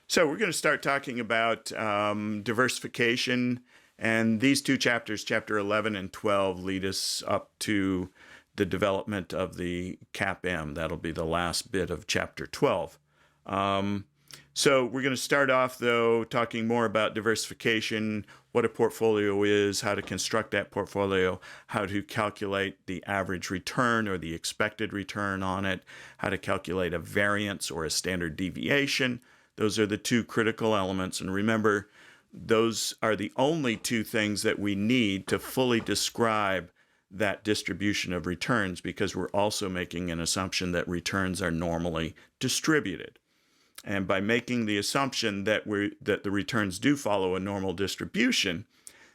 So we're going to start talking about diversification, and these two chapters, chapter 11 and 12, lead us up to the development of the CAPM. That'll be the last bit of chapter 12. So we're going to start off, though, talking more about diversification, what a portfolio is, how to construct that portfolio, how to calculate the average return or the expected return on it, how to calculate a variance or a standard deviation. Those are the two critical elements. And remember, those are the only two things that we need to fully describe that distribution of returns, because we're also making an assumption that returns are normally distributed. And by making the assumption that the returns do follow a normal distribution,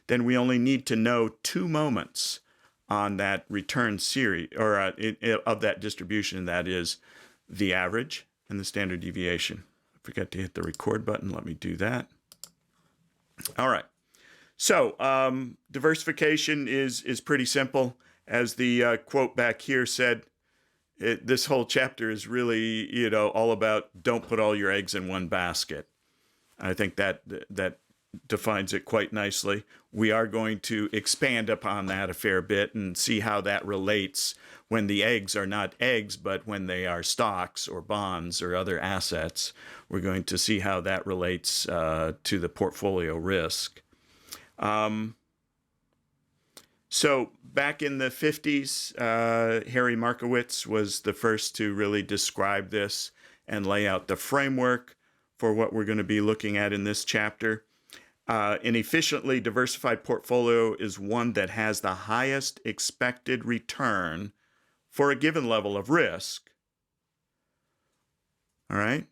then we only need to know two moments on that return series or of that distribution. That is the average and the standard deviation. I forgot to hit the record button. Let me do that. All right. So diversification is pretty simple. As the quote back here said, this whole chapter is really, all about don't put all your eggs in one basket. I think that defines it quite nicely. We are going to expand upon that a fair bit and see how that relates when the eggs are not eggs, but when they are stocks or bonds or other assets. We're going to see how that relates to the portfolio risk. So back in the 50s, Harry Markowitz was the first to really describe this and lay out the framework for what we're going to be looking at in this chapter. An efficiently diversified portfolio is one that has the highest expected return for a given level of risk. All right?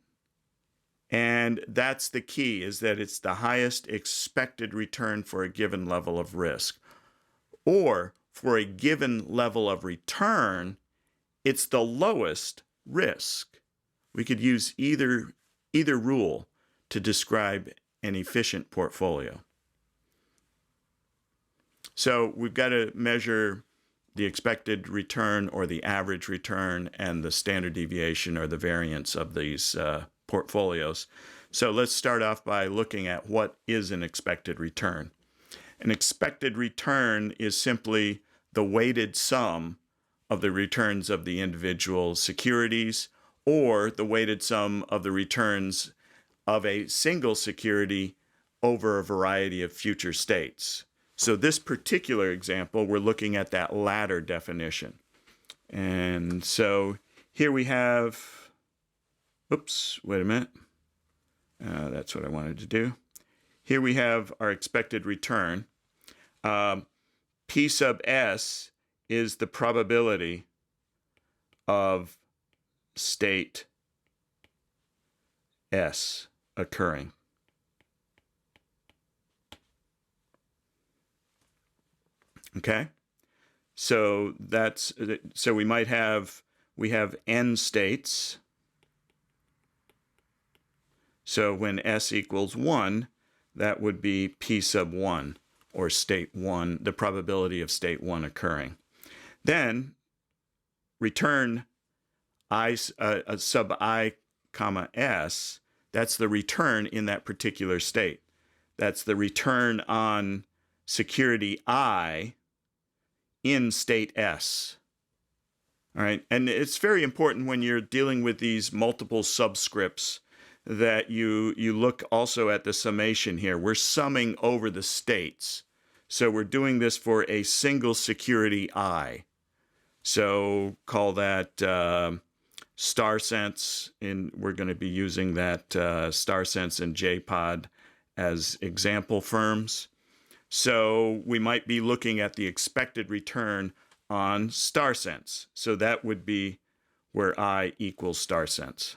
And that's the key, is that it's the highest expected return for a given level of risk. Or for a given level of return, it's the lowest risk. We could use either rule to describe an efficient portfolio. So we've got to measure the expected return or the average return and the standard deviation or the variance of these portfolios. So let's start off by looking at what is an expected return. An expected return is simply the weighted sum of the returns of the individual securities or the weighted sum of the returns of a single security over a variety of future states. So this particular example, we're looking at that latter definition. And so here we have, oops, wait a minute. That's what I wanted to do. Here we have our expected return. P sub S is the probability of state S occurring. Okay? So we have n states. So when S equals 1, that would be P sub 1, or state 1, the probability of state 1 occurring. Then return I sub I comma S, that's the return in that particular state. That's the return on security I in state S. All right, and it's very important when you're dealing with these multiple subscripts that you look also at the summation here. We're summing over the states. So we're doing this for a single security I. So call that Starcents, and we're going to be using that Starcents and Jpod as example firms. So we might be looking at the expected return on Starcents. So that would be where I equals Starcents.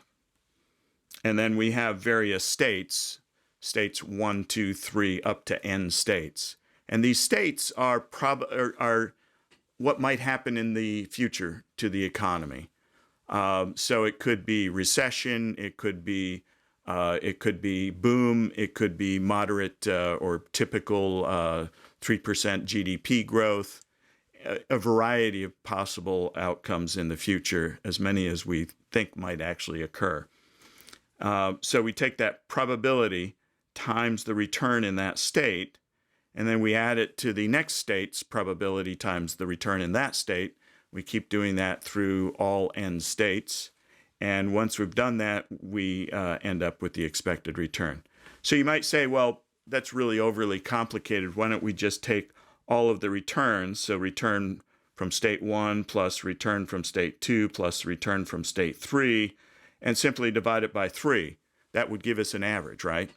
And then we have various states 1, 2, 3, up to n states. And these states are what might happen in the future to the economy. So it could be recession, it could be boom, it could be moderate or typical 3% GDP growth, a variety of possible outcomes in the future, as many as we think might actually occur. So we take that probability times the return in that state, and then we add it to the next state's probability times the return in that state. We keep doing that through all n states. And once we've done that, we end up with the expected return. So you might say, well, that's really overly complicated. Why don't we just take all of the returns, so return from state 1 plus return from state 2 plus return from state 3, and simply divide it by 3. That would give us an average, right?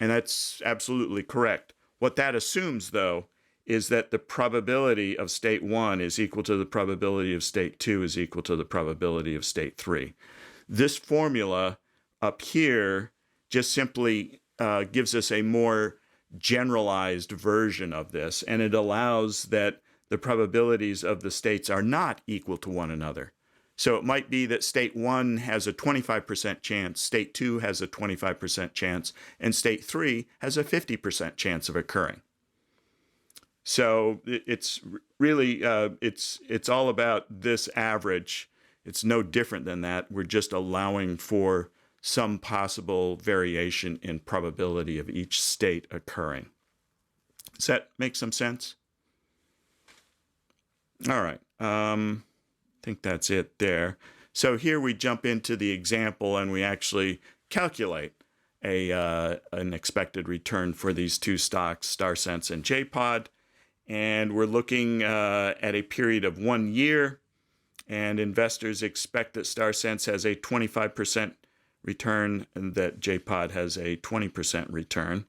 And that's absolutely correct. What that assumes, though, is that the probability of state 1 is equal to the probability of state 2 is equal to the probability of state 3. This formula up here just simply gives us a more generalized version of this, and it allows that the probabilities of the states are not equal to one another. So it might be that state 1 has a 25% chance, state 2 has a 25% chance, and state 3 has a 50% chance of occurring. So it's really, it's all about this average. It's no different than that. We're just allowing for some possible variation in probability of each state occurring. Does that make some sense? All right. I think that's it there. So here we jump into the example and we actually calculate an expected return for these two stocks, Starcents and Jpod. And we're looking at a period of 1 year, and investors expect that Starcents has a 25% return and that Jpod has a 20% return.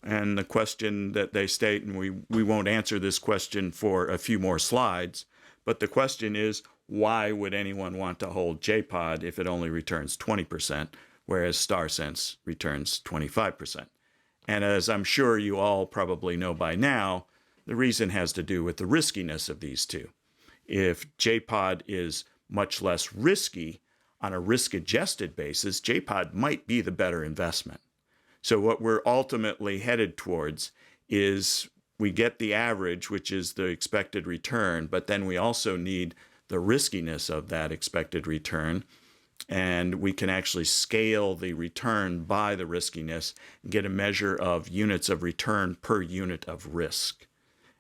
And the question that they state, and we won't answer this question for a few more slides, but the question is, why would anyone want to hold Jpod if it only returns 20%, whereas Starcents returns 25%? And as I'm sure you all probably know by now, the reason has to do with the riskiness of these two. If Jpod is much less risky on a risk-adjusted basis, Jpod might be the better investment. So what we're ultimately headed towards is we get the average, which is the expected return, but then we also need the riskiness of that expected return, and we can actually scale the return by the riskiness and get a measure of units of return per unit of risk.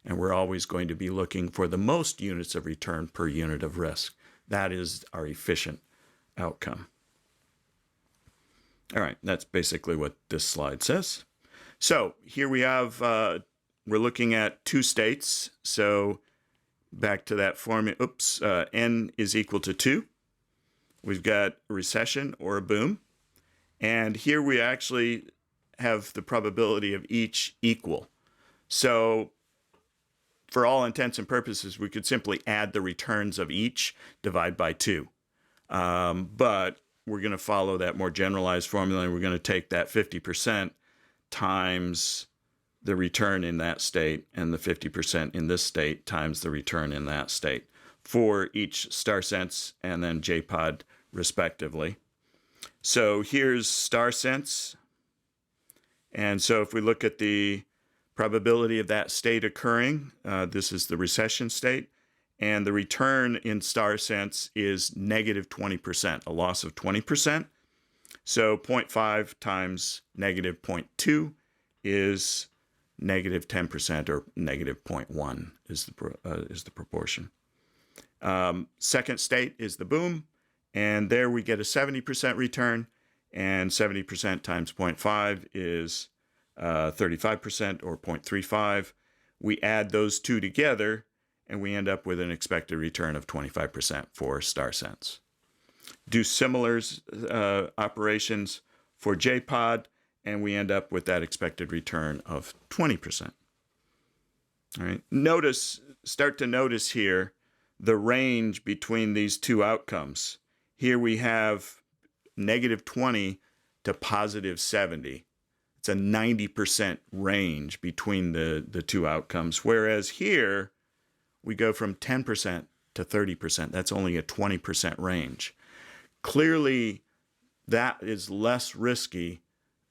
And we're always going to be looking for the most units of return per unit of risk. That is our efficient outcome. All right, that's basically what this slide says. So here we have, we're looking at two states. So back to that formula, n is equal to 2. We've got a recession or a boom. And here we actually have the probability of each equal. So for all intents and purposes, we could simply add the returns of each, divide by 2. But we're going to follow that more generalized formula, and we're going to take that 50% times the return in that state and the 50% in this state times the return in that state for each Starcents and then Jpod respectively. So here's Starcents. And so if we look at the probability of that state occurring, this is the recession state, and the return in Starcents is negative 20%, a loss of 20%. So 0.5 times negative 0.2 is negative 10%, or negative 0.1 is the proportion. Second state is the boom, and there we get a 70% return, and 70% times 0.5 is 35%, or 0.35. We add those two together, and we end up with an expected return of 25% for Starcents. Do similar operations for Jpod, and we end up with that expected return of 20%. All right. Start to notice here the range between these two outcomes. Here we have negative 20 to positive 70. It's a 90% range between the two outcomes, whereas here we go from 10% to 30%. That's only a 20% range. Clearly, that is less risky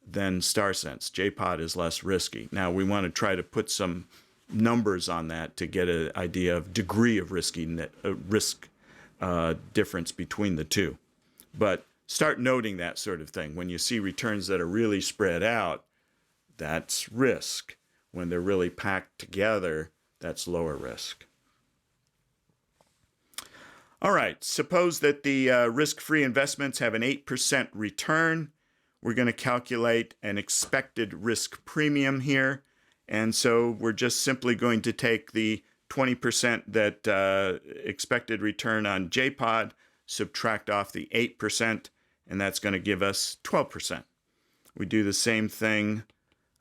than Starcents. Jpod is less risky. Now, we want to try to put some numbers on that to get an idea of degree of risk difference between the two. But start noting that sort of thing. When you see returns that are really spread out, that's risk. When they're really packed together, that's lower risk. All right, suppose that the risk-free investments have an 8% return. We're going to calculate an expected risk premium here. And so we're just simply going to take the 20% that expected return on Jpod, subtract off the 8%, and that's going to give us 12%. We do the same thing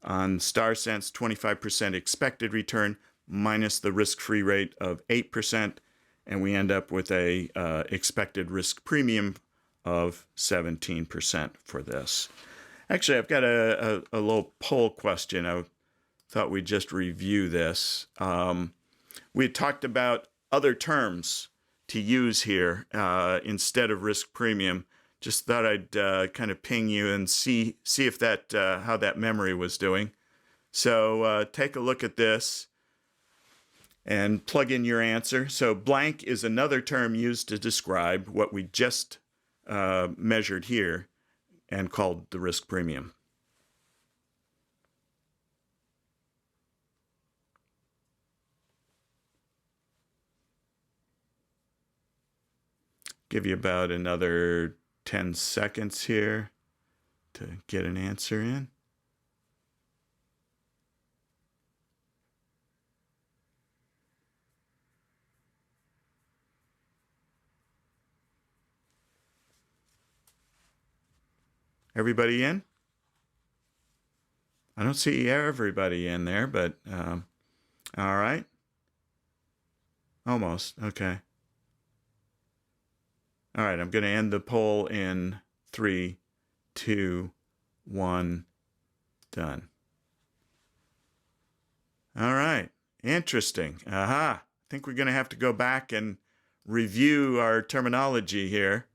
on Starcents, 25% expected return minus the risk-free rate of 8%, and we end up with a expected risk premium of 17% for this. Actually, I've got a little poll question. I thought we'd just review this. We had talked about other terms to use here instead of risk premium. Just thought I'd kind of ping you and see if that how that memory was doing. So take a look at this and plug in your answer. So blank is another term used to describe what we just measured here and called the risk premium. Give you about another 10 seconds here to get an answer in. Everybody in? I don't see everybody in there, but all right. Almost. Okay. All right, I'm going to end the poll in 3, 2, 1, done. All right, interesting. Aha, I think we're going to have to go back and review our terminology here.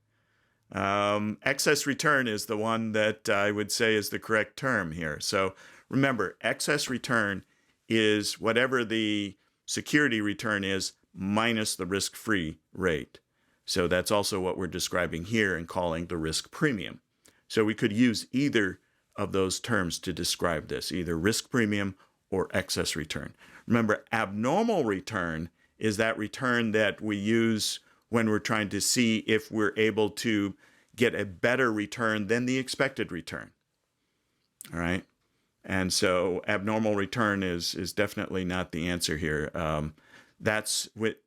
Excess return is the one that I would say is the correct term here. So remember, excess return is whatever the security return is minus the risk-free rate. So that's also what we're describing here and calling the risk premium. So we could use either of those terms to describe this, either risk premium or excess return. Remember, abnormal return is that return that we use when we're trying to see if we're able to get a better return than the expected return. All right? And so abnormal return is definitely not the answer here. That's what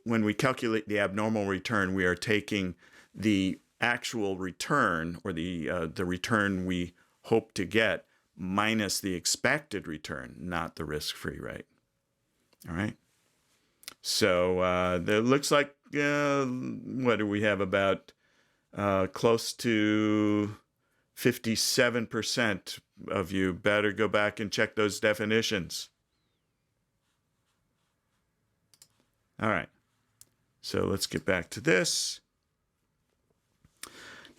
when we calculate the abnormal return, we are taking the actual return, or the return we hope to get, minus the expected return, not the risk-free rate. All right. So it looks like what do we have, about close to 57% of you better go back and check those definitions. All right. So let's get back to this.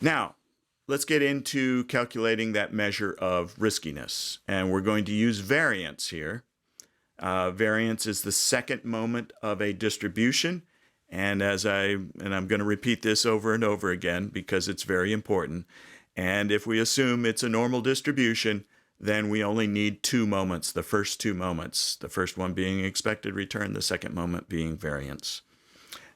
Now, let's get into calculating that measure of riskiness. And we're going to use variance here. Variance is the second moment of a distribution. And I'm going to repeat this over and over again because it's very important. And if we assume it's a normal distribution, then we only need 2 moments, the first 2 moments. The first one being expected return, the second moment being variance.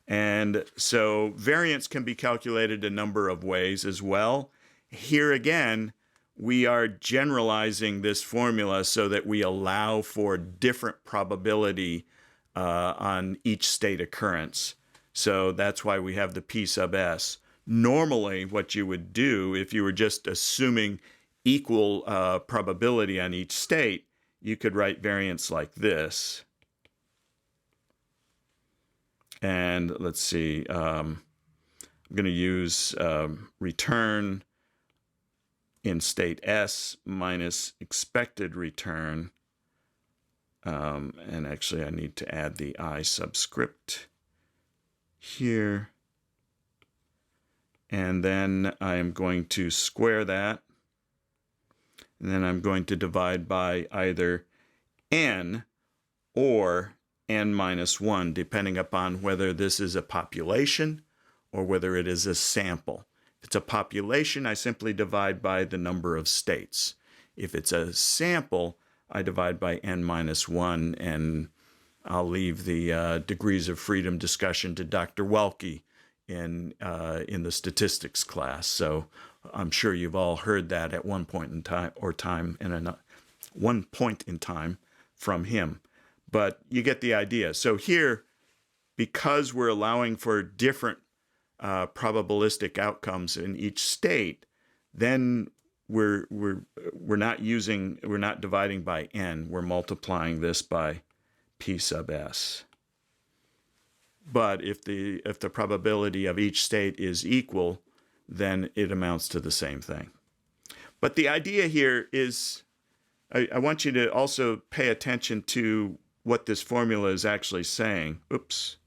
And so variance can be calculated a number of ways as well. Here again, we are generalizing this formula so that we allow for different probability on each state occurrence. So that's why we have the P sub S. Normally, what you would do if you were just assuming equal probability on each state, you could write variance like this. And let's see, I'm going to use return in state S minus expected return. And actually, I need to add the I subscript here. And then I am going to square that. And then I'm going to divide by either n or n minus 1, depending upon whether this is a population or whether it is a sample. If it's a population, I simply divide by the number of states. If it's a sample, I divide by n minus 1, and I'll leave the degrees of freedom discussion to Dr. Welke in the statistics class. So I'm sure you've all heard that at one point in time one point in time from him. But you get the idea. So here, because we're allowing for different probabilistic outcomes in each state, then we're not dividing by n. We're multiplying this by p sub s. But if the probability of each state is equal, then it amounts to the same thing. But the idea here is, I want you to also pay attention to what this formula is actually saying. Oops.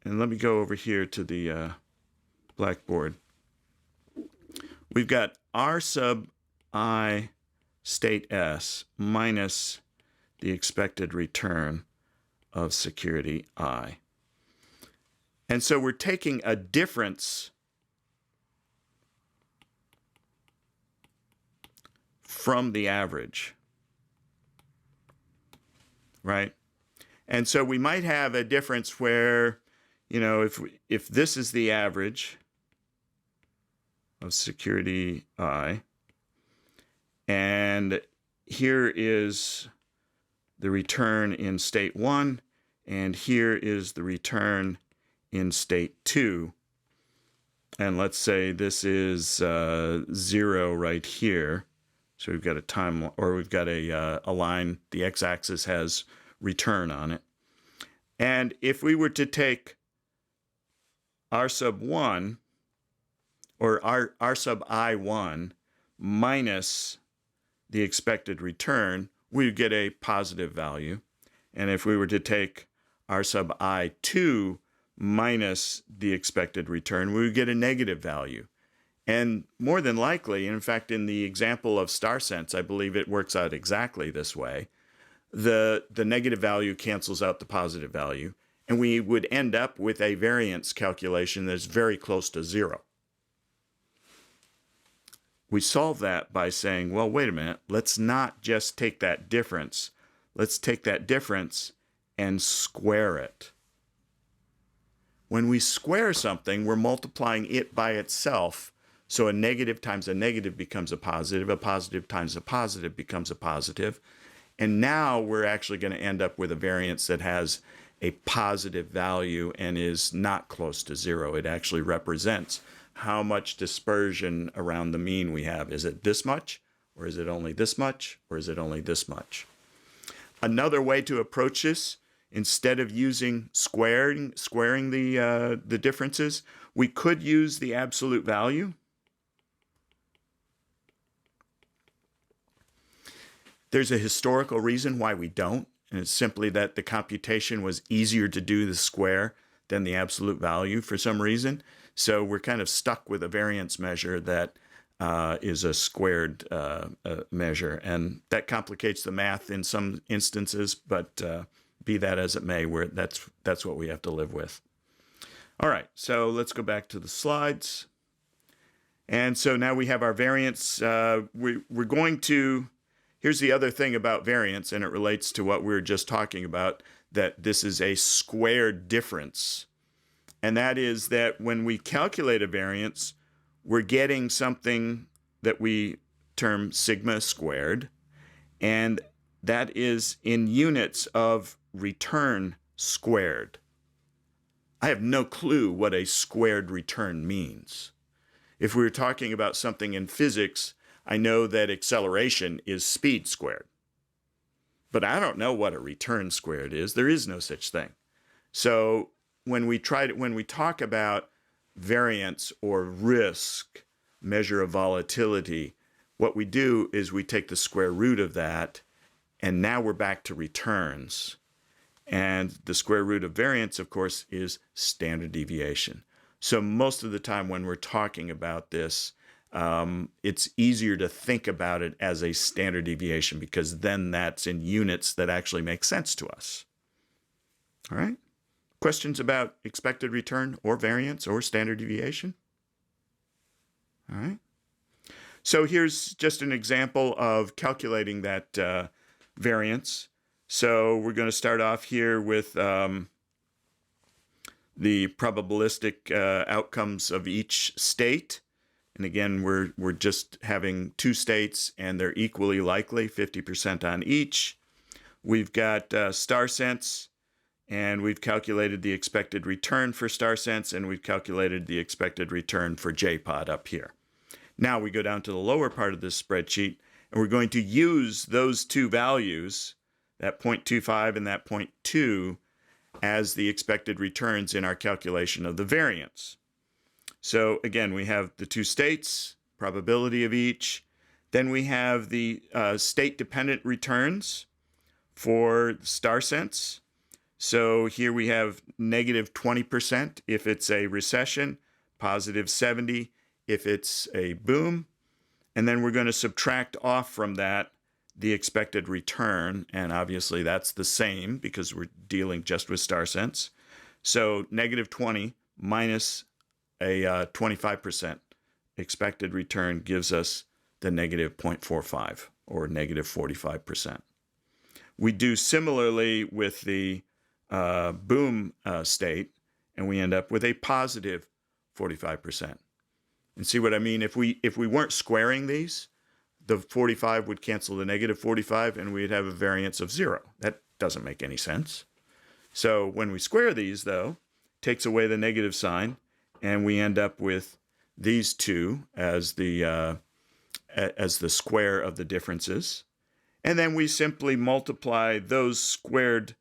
And let me go over here to the blackboard. We've got r sub I state S minus the expected return of security I. And so we're taking a difference from the average, right? And so we might have a difference where, if this is the average of security I, and here is the return in state 1, and here is the return in state 2, and let's say this is 0 right here. So we've got a time, or we've got a line, the x-axis has return on it. And if we were to take r sub 1, or r sub I1 minus the expected return, we would get a positive value. And if we were to take r sub I2 minus the expected return, we would get a negative value. And more than likely, in fact, in the example of Starcents, I believe it works out exactly this way. The negative value cancels out the positive value, and we would end up with a variance calculation that's very close to 0. We solve that by saying, well, wait a minute, let's not just take that difference. Let's take that difference and square it. When we square something, we're multiplying it by itself. So a negative times a negative becomes a positive times a positive becomes a positive. And now we're actually going to end up with a variance that has a positive value and is not close to 0. It actually represents how much dispersion around the mean we have. Is it this much, or is it only this much, or is it only this much? Another way to approach this, instead of using squaring the differences, we could use the absolute value. There's a historical reason why we don't, and it's simply that the computation was easier to do the square than the absolute value for some reason. So we're kind of stuck with a variance measure that is a squared measure, and that complicates the math in some instances, but be that as it may, that's what we have to live with. All right, so let's go back to the slides. And so now we have our variance. We're going to... Here's the other thing about variance, and it relates to what we were just talking about, that this is a squared difference. And that is that when we calculate a variance, we're getting something that we term sigma squared, and that is in units of return squared. I have no clue what a squared return means. If we were talking about something in physics, I know that acceleration is speed squared. But I don't know what a return squared is. There is no such thing. So when we talk about variance or risk, measure of volatility, what we do is we take the square root of that, and now we're back to returns. And the square root of variance, of course, is standard deviation. So most of the time when we're talking about this, it's easier to think about it as a standard deviation, because then that's in units that actually make sense to us. All right? Questions about expected return or variance or standard deviation? All right. So here's just an example of calculating that variance. So we're going to start off here with the probabilistic outcomes of each state. And again, we're just having two states, and they're equally likely, 50% on each. We've got Starcents, and we've calculated the expected return for Starcents, and we've calculated the expected return for Jpod up here. Now we go down to the lower part of this spreadsheet, and we're going to use those two values, that 0.25 and that 0.2, as the expected returns in our calculation of the variance. So again, we have the two states, probability of each. Then we have the state-dependent returns for Starcents. So here we have negative 20% if it's a recession, positive 70 if it's a boom. And then we're going to subtract off from that the expected return. And obviously that's the same because we're dealing just with Starcents. So negative 20 minus a 25% expected return gives us the negative 0.45 or negative 45%. We do similarly with the boom state, and we end up with a positive 45%. And see what I mean? If we weren't squaring these, the 45 would cancel the negative 45, and we'd have a variance of 0. That doesn't make any sense. So when we square these, though, takes away the negative sign, and we end up with these two as the square of the differences. And then we simply multiply those squared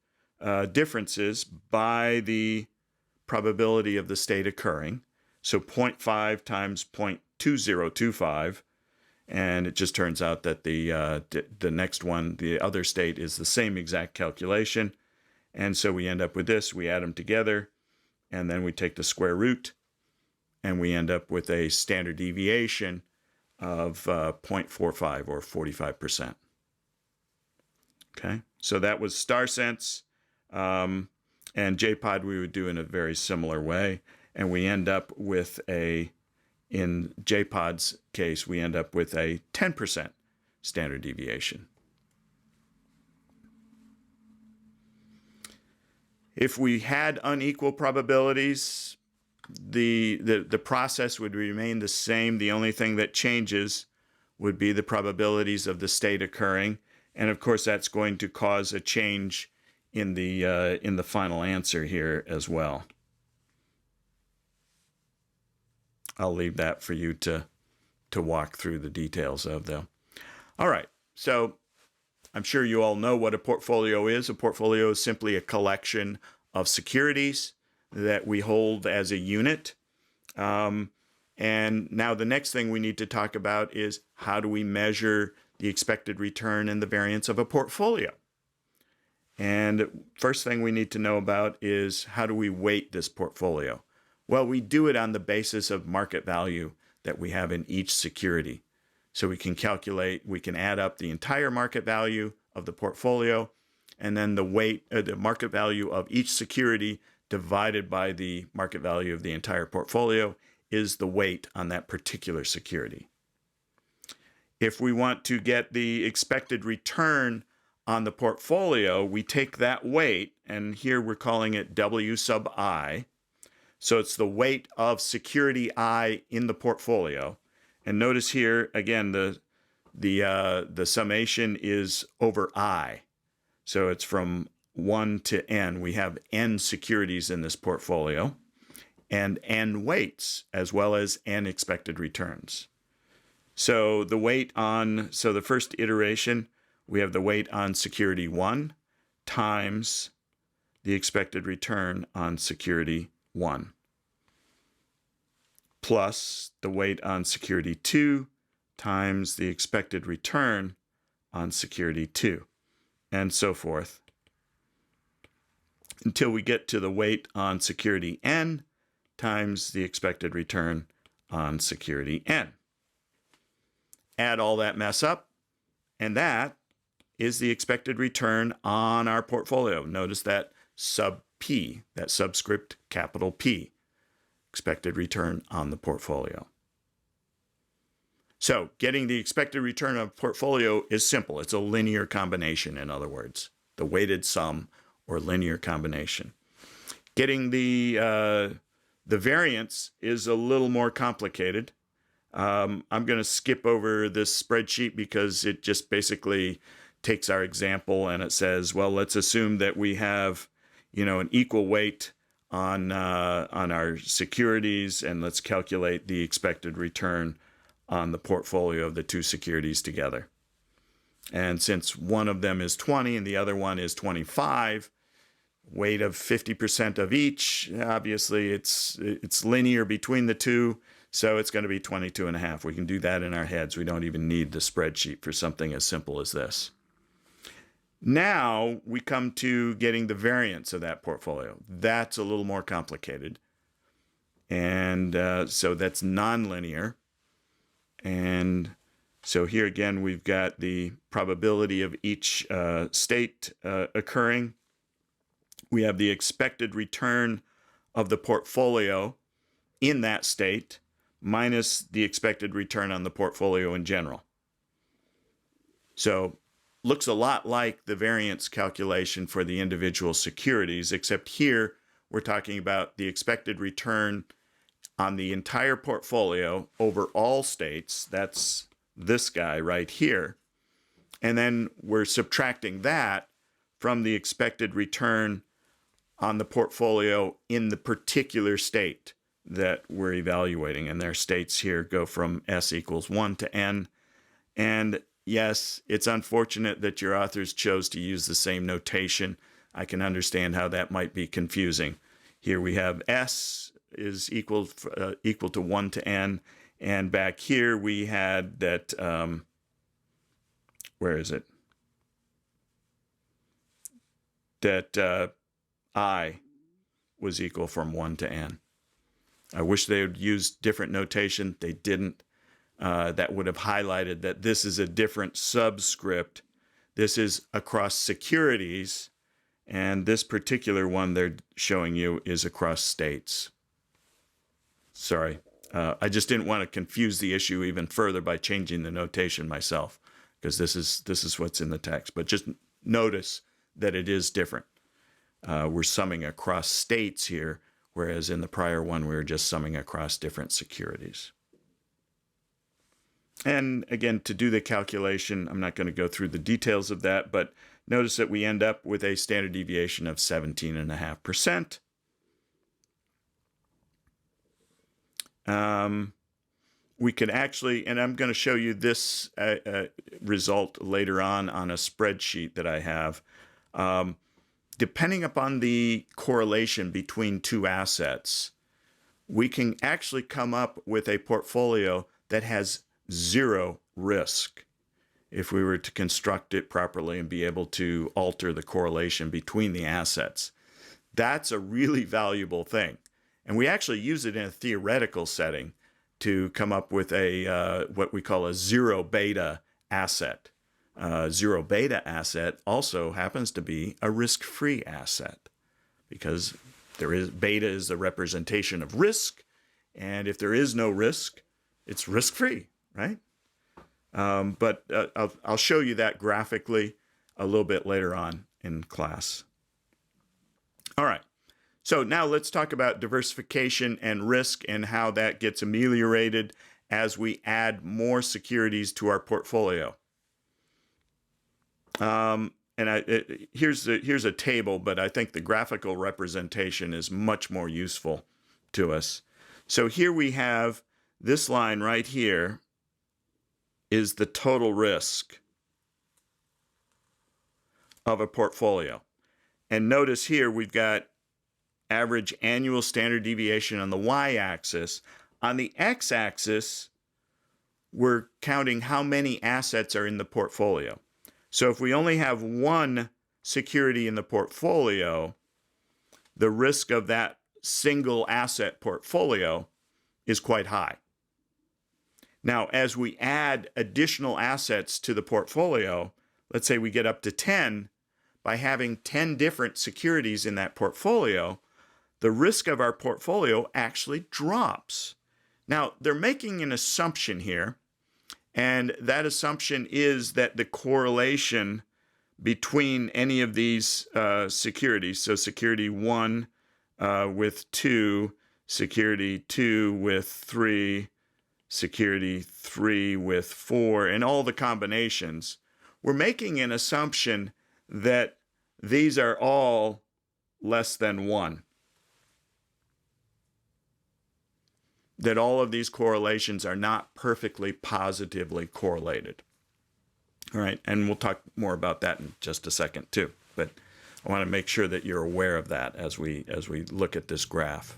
differences by the probability of the state occurring. So 0.5 times 0.2025, and it just turns out that the next one, the other state, is the same exact calculation. And so we end up with this. We add them together, and then we take the square root, and we end up with a standard deviation of 0.45 or 45%. Okay, so that was Starcents, and Jpod we would do in a very similar way, and we end up with in Jpod's case, we end up with a 10% standard deviation. If we had unequal probabilities, the process would remain the same. The only thing that changes would be the probabilities of the state occurring. And of course, that's going to cause a change in the final answer here as well. I'll leave that for you to walk through the details of, though. All right, so I'm sure you all know what a portfolio is. A portfolio is simply a collection of securities that we hold as a unit. And now the next thing we need to talk about is how do we measure the expected return and the variance of a portfolio. And first thing we need to know about is how do we weight this portfolio? Well, we do it on the basis of market value that we have in each security. So we can calculate, we can add up the entire market value of the portfolio, and then the market value of each security divided by the market value of the entire portfolio is the weight on that particular security. If we want to get the expected return on the portfolio, we take that weight, and here we're calling it W sub I. So it's the weight of security I in the portfolio. And notice here, again, the summation is over I. So it's from 1 to n. We have n securities in this portfolio, and n weights, as well as n expected returns. So the first iteration, we have the weight on security 1 times the expected return on security 1, plus the weight on security 2 times the expected return on security 2, and so forth, until we get to the weight on security n times the expected return on security n. Add all that mess up, and that is the expected return on our portfolio. Notice that sub P, that subscript capital P, expected return on the portfolio. So getting the expected return of a portfolio is simple. It's a linear combination, in other words, the weighted sum or linear combination. Getting the variance is a little more complicated. I'm going to skip over this spreadsheet because it just basically takes our example and it says, well, let's assume that we have, an equal weight on our securities, and let's calculate the expected return on the portfolio of the two securities together. And since one of them is 20 and the other one is 25, weight of 50% of each, obviously it's linear between the two, so it's going to be 22.5. We can do that in our heads. We don't even need the spreadsheet for something as simple as this. Now we come to getting the variance of that portfolio. That's a little more complicated. And so that's nonlinear. And so here again, we've got the probability of each state occurring. We have the expected return of the portfolio in that state minus the expected return on the portfolio in general. So looks a lot like the variance calculation for the individual securities, except here we're talking about the expected return on the entire portfolio over all states. That's this guy right here. And then we're subtracting that from the expected return on the portfolio in the particular state that we're evaluating. And their states here go from S equals 1 to N. And yes, it's unfortunate that your authors chose to use the same notation. I can understand how that might be confusing. Here we have S is equal to 1 to N. And back here we had that, where is it? That I was equal from 1 to N. I wish they would use different notation. They didn't. That would have highlighted that this is a different subscript. This is across securities, and this particular one they're showing you is across states. Sorry. I just didn't want to confuse the issue even further by changing the notation myself, because this is what's in the text. But just notice that it is different. We're summing across states here, whereas in the prior one we were just summing across different securities. And again, to do the calculation, I'm not going to go through the details of that, but notice that we end up with a standard deviation of 17.5%. We could actually, and I'm going to show you this result later on a spreadsheet that I have. Depending upon the correlation between two assets, we can actually come up with a portfolio that has zero risk if we were to construct it properly and be able to alter the correlation between the assets. That's a really valuable thing. And we actually use it in a theoretical setting to come up with a what we call a zero beta asset. Zero beta asset also happens to be a risk-free asset because beta is the representation of risk, and if there is no risk, it's risk-free, right? But I'll show you that graphically a little bit later on in class. All right. So now let's talk about diversification and risk and how that gets ameliorated as we add more securities to our portfolio. Here's a table, but I think the graphical representation is much more useful to us. So here we have this line right here is the total risk of a portfolio. And notice here we've got average annual standard deviation on the y-axis. On the x-axis, we're counting how many assets are in the portfolio. So if we only have one security in the portfolio, the risk of that single asset portfolio is quite high. Now, as we add additional assets to the portfolio, let's say we get up to 10, by having 10 different securities in that portfolio, the risk of our portfolio actually drops. Now, they're making an assumption here And that assumption is that the correlation between any of these securities, so security 1 with 2, security 2 with 3, security 3 with 4, and all the combinations, we're making an assumption that these are all less than 1. That all of these correlations are not perfectly positively correlated. All right, and we'll talk more about that in just a second too. But I want to make sure that you're aware of that as we look at this graph.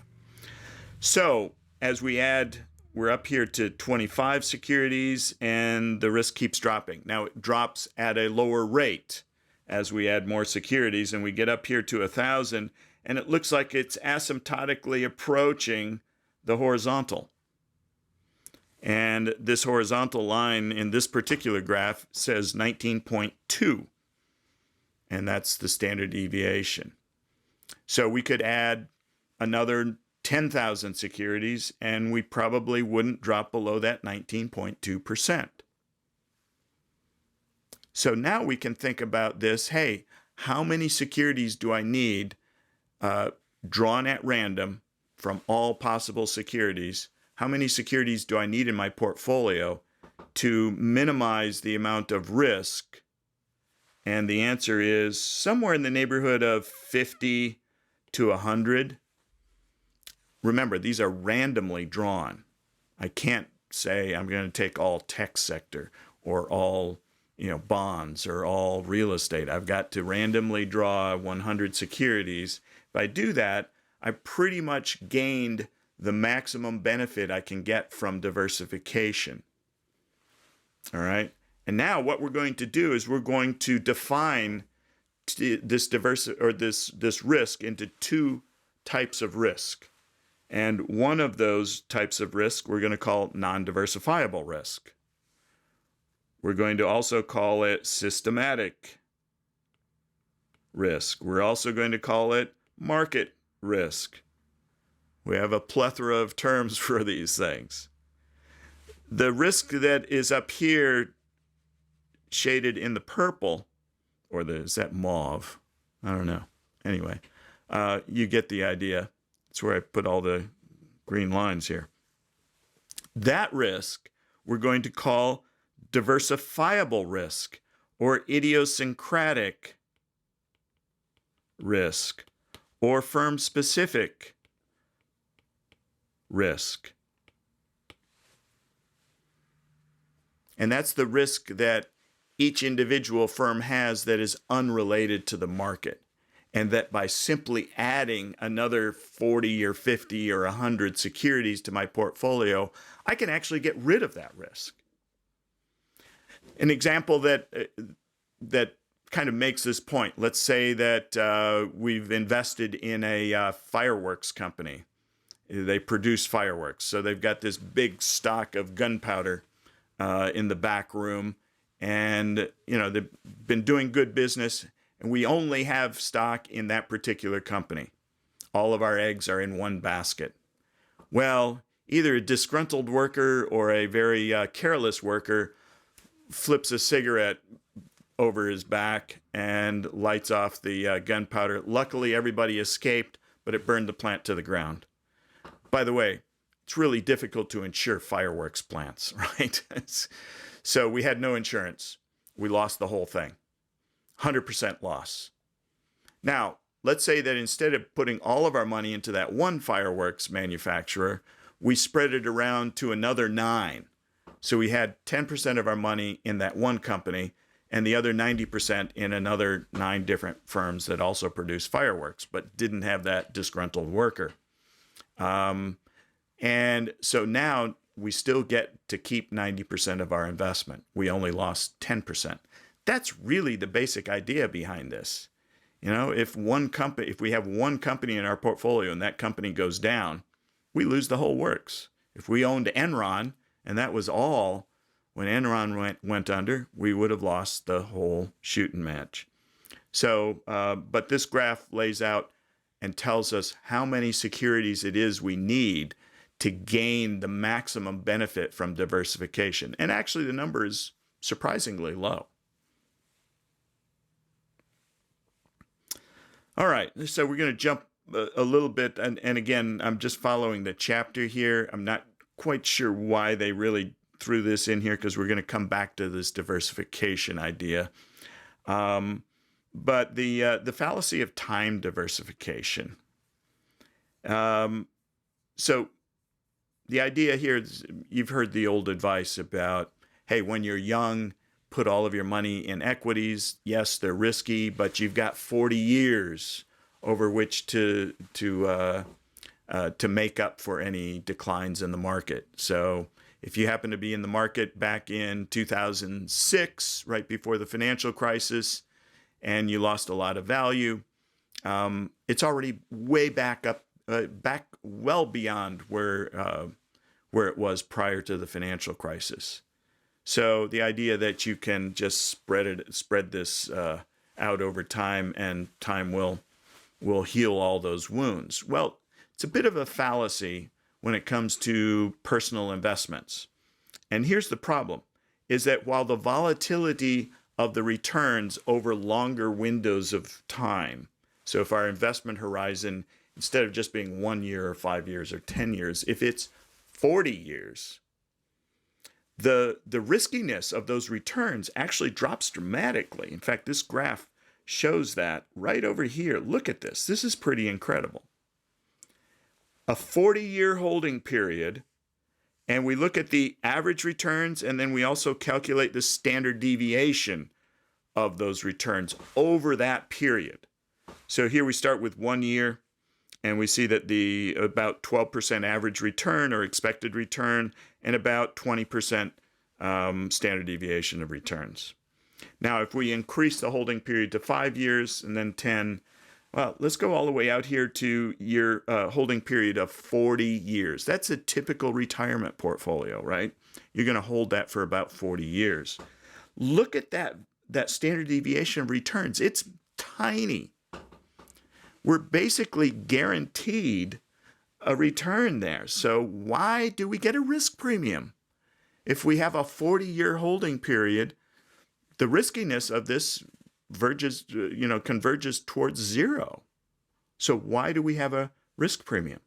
So as we add, we're up here to 25 securities, and the risk keeps dropping. Now it drops at a lower rate as we add more securities, and we get up here to 1,000, and it looks like it's asymptotically approaching the horizontal. And this horizontal line in this particular graph says 19.2, and that's the standard deviation. So we could add another 10,000 securities, and we probably wouldn't drop below that 19.2%. So now we can think about this, hey, how many securities do I need drawn at random from all possible securities? How many securities do I need in my portfolio to minimize the amount of risk? And the answer is somewhere in the neighborhood of 50 to 100. Remember, these are randomly drawn. I can't say I'm going to take all tech sector or all bonds or all real estate. I've got to randomly draw 100 securities. If I do that, I pretty much gained the maximum benefit I can get from diversification. All right. And now what we're going to do is we're going to define this risk into two types of risk. And one of those types of risk we're going to call non-diversifiable risk. We're going to also call it systematic risk. We're also going to call it market risk. We have a plethora of terms for these things. The risk that is up here shaded in the purple, or is that mauve? I don't know. Anyway, you get the idea. That's where I put all the green lines here. That risk we're going to call diversifiable risk or idiosyncratic risk or firm-specific risk. And that's the risk that each individual firm has that is unrelated to the market, and that by simply adding another 40 or 50 or 100 securities to my portfolio, I can actually get rid of that risk. An example that kind of makes this point, let's say that we've invested in a fireworks company. They produce fireworks, so they've got this big stock of gunpowder in the back room, and they've been doing good business, and we only have stock in that particular company. All of our eggs are in one basket. Well, either a disgruntled worker or a very careless worker flips a cigarette over his back and lights off the gunpowder. Luckily, everybody escaped, but it burned the plant to the ground. By the way, it's really difficult to insure fireworks plants, right? So we had no insurance. We lost the whole thing. 100% loss. Now, let's say that instead of putting all of our money into that one fireworks manufacturer, we spread it around to another 9. So we had 10% of our money in that one company and the other 90% in another 9 different firms that also produce fireworks, but didn't have that disgruntled worker. And so now we still get to keep 90% of our investment. We only lost 10%. That's really the basic idea behind this. If we have one company in our portfolio and that company goes down, we lose the whole works. If we owned Enron and that was all, when Enron went under, we would have lost the whole shooting match. So, but this graph lays out and tells us how many securities it is we need to gain the maximum benefit from diversification. And actually, the number is surprisingly low. All right, so we're going to jump a little bit. And again, I'm just following the chapter here. I'm not quite sure why they really threw this in here, because we're going to come back to this diversification idea. But the fallacy of time diversification. So the idea here is, you've heard the old advice about, hey, when you're young, put all of your money in equities. Yes, they're risky, but you've got 40 years over which to make up for any declines in the market. So if you happen to be in the market back in 2006, right before the financial crisis, and you lost a lot of value, it's already way back well beyond where it was prior to the financial crisis. So the idea that you can just spread this out over time, and time will heal all those wounds. Well, it's a bit of a fallacy when it comes to personal investments. And here's the problem, is that while the volatility of the returns over longer windows of time, so if our investment horizon, instead of just being 1 year or 5 years or 10 years, if it's 40 years, the riskiness of those returns actually drops dramatically. In fact, this graph shows that right over here. Look at this. This is pretty incredible. A 40-year holding period, and we look at the average returns, and then we also calculate the standard deviation of those returns over that period. So here we start with 1 year, and we see that the about 12% average return or expected return, and about 20% standard deviation of returns. Now, if we increase the holding period to 5 years and then 10, well, let's go all the way out here to your holding period of 40 years. That's a typical retirement portfolio, right? You're going to hold that for about 40 years. Look at that standard deviation of returns. It's tiny. We're basically guaranteed a return there. So why do we get a risk premium? If we have a 40-year holding period, the riskiness of this converges towards zero. So why do we have a risk premium?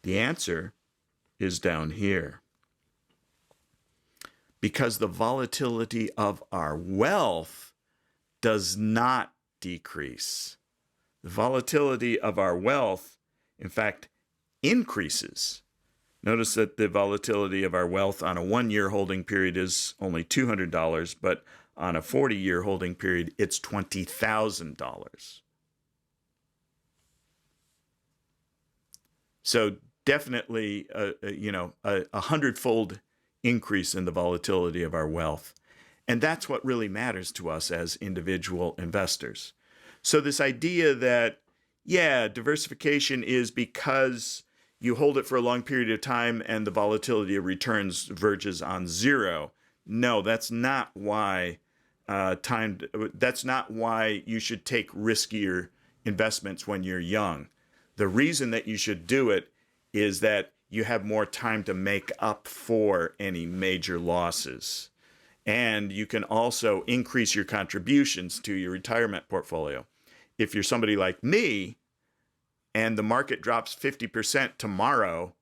The answer is down here. Because the volatility of our wealth does not decrease. The volatility of our wealth, in fact, increases. Notice that the volatility of our wealth on a 1-year holding period is only $200, but on a 40-year holding period, it's $20,000. So definitely, a 100-fold increase in the volatility of our wealth. And that's what really matters to us as individual investors. So this idea that, diversification is because you hold it for a long period of time and the volatility of returns verges on zero. No, that's not why that's not why you should take riskier investments when you're young. The reason that you should do it is that you have more time to make up for any major losses. And you can also increase your contributions to your retirement portfolio. If you're somebody like me and the market drops 50% tomorrow,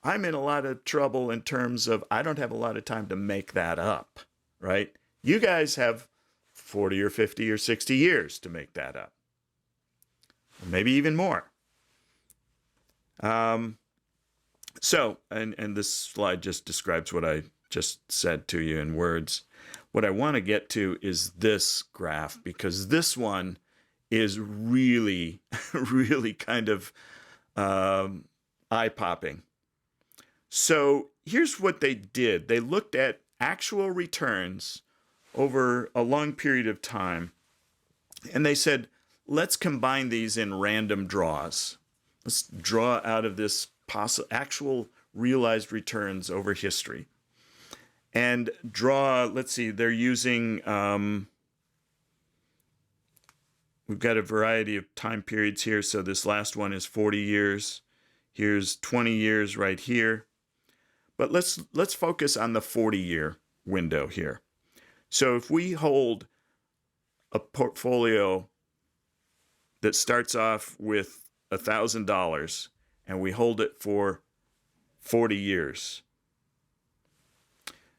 I'm in a lot of trouble in terms of I don't have a lot of time to make that up, right? You guys have 40 or 50 or 60 years to make that up, maybe even more. So this slide just describes what I just said to you in words. What I want to get to is this graph, because this one is really, really kind of eye-popping. So here's what they did. They looked at actual returns over a long period of time, and they said, let's combine these in random draws. Let's draw out of this actual realized returns over history. And draw, let's see, they're using, we've got a variety of time periods here. So this last one is 40 years. Here's 20 years right here. But let's focus on the 40-year window here. So if we hold a portfolio that starts off with $1,000 and we hold it for 40 years,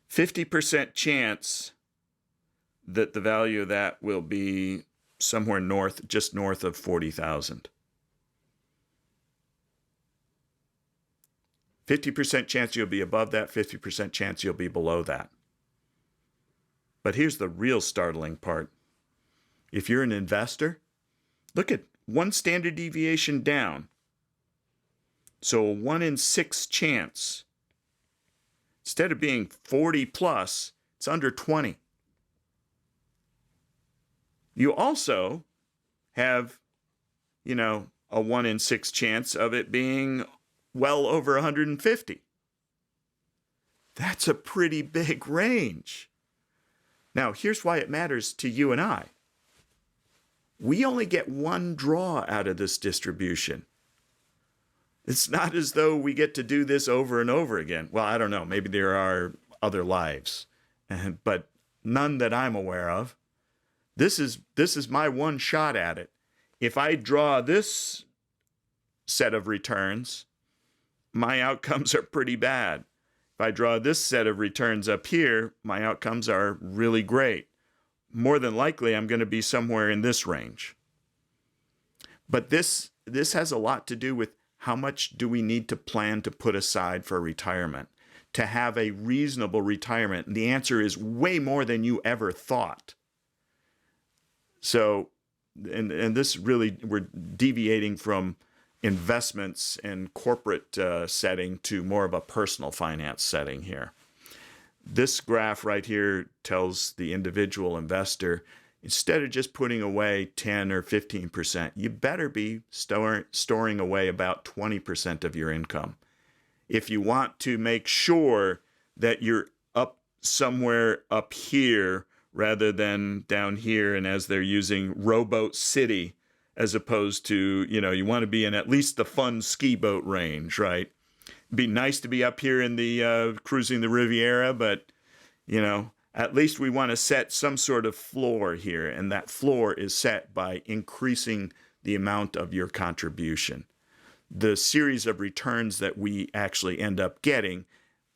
50% chance that the value of that will be somewhere just north of 40,000. 50% chance you'll be above that, 50% chance you'll be below that. But here's the real startling part. If you're an investor, look at one standard deviation down. So a 1 in 6 chance. Instead of being 40 plus, it's under 20. You also have, a 1 in 6 chance of it being well over 150. That's a pretty big range. Now, here's why it matters to you and I. We only get one draw out of this distribution. It's not as though we get to do this over and over again. Well, I don't know. Maybe there are other lives, but none that I'm aware of. This is my one shot at it. If I draw this set of returns, my outcomes are pretty bad. If I draw this set of returns up here, my outcomes are really great. More than likely, I'm going to be somewhere in this range. But this has a lot to do with how much do we need to plan to put aside for retirement, to have a reasonable retirement. And the answer is way more than you ever thought. So, and this really, we're deviating from investments and corporate setting to more of a personal finance setting here. This graph right here tells the individual investor, instead of just putting away 10 or 15%, you better be storing away about 20% of your income. If you want to make sure that you're up somewhere up here rather than down here, and as they're using rowboat city, as opposed to, you want to be in at least the fun ski boat range, right? It'd be nice to be up here in the cruising the Riviera, but, at least we want to set some sort of floor here, and that floor is set by increasing the amount of your contribution. The series of returns that we actually end up getting,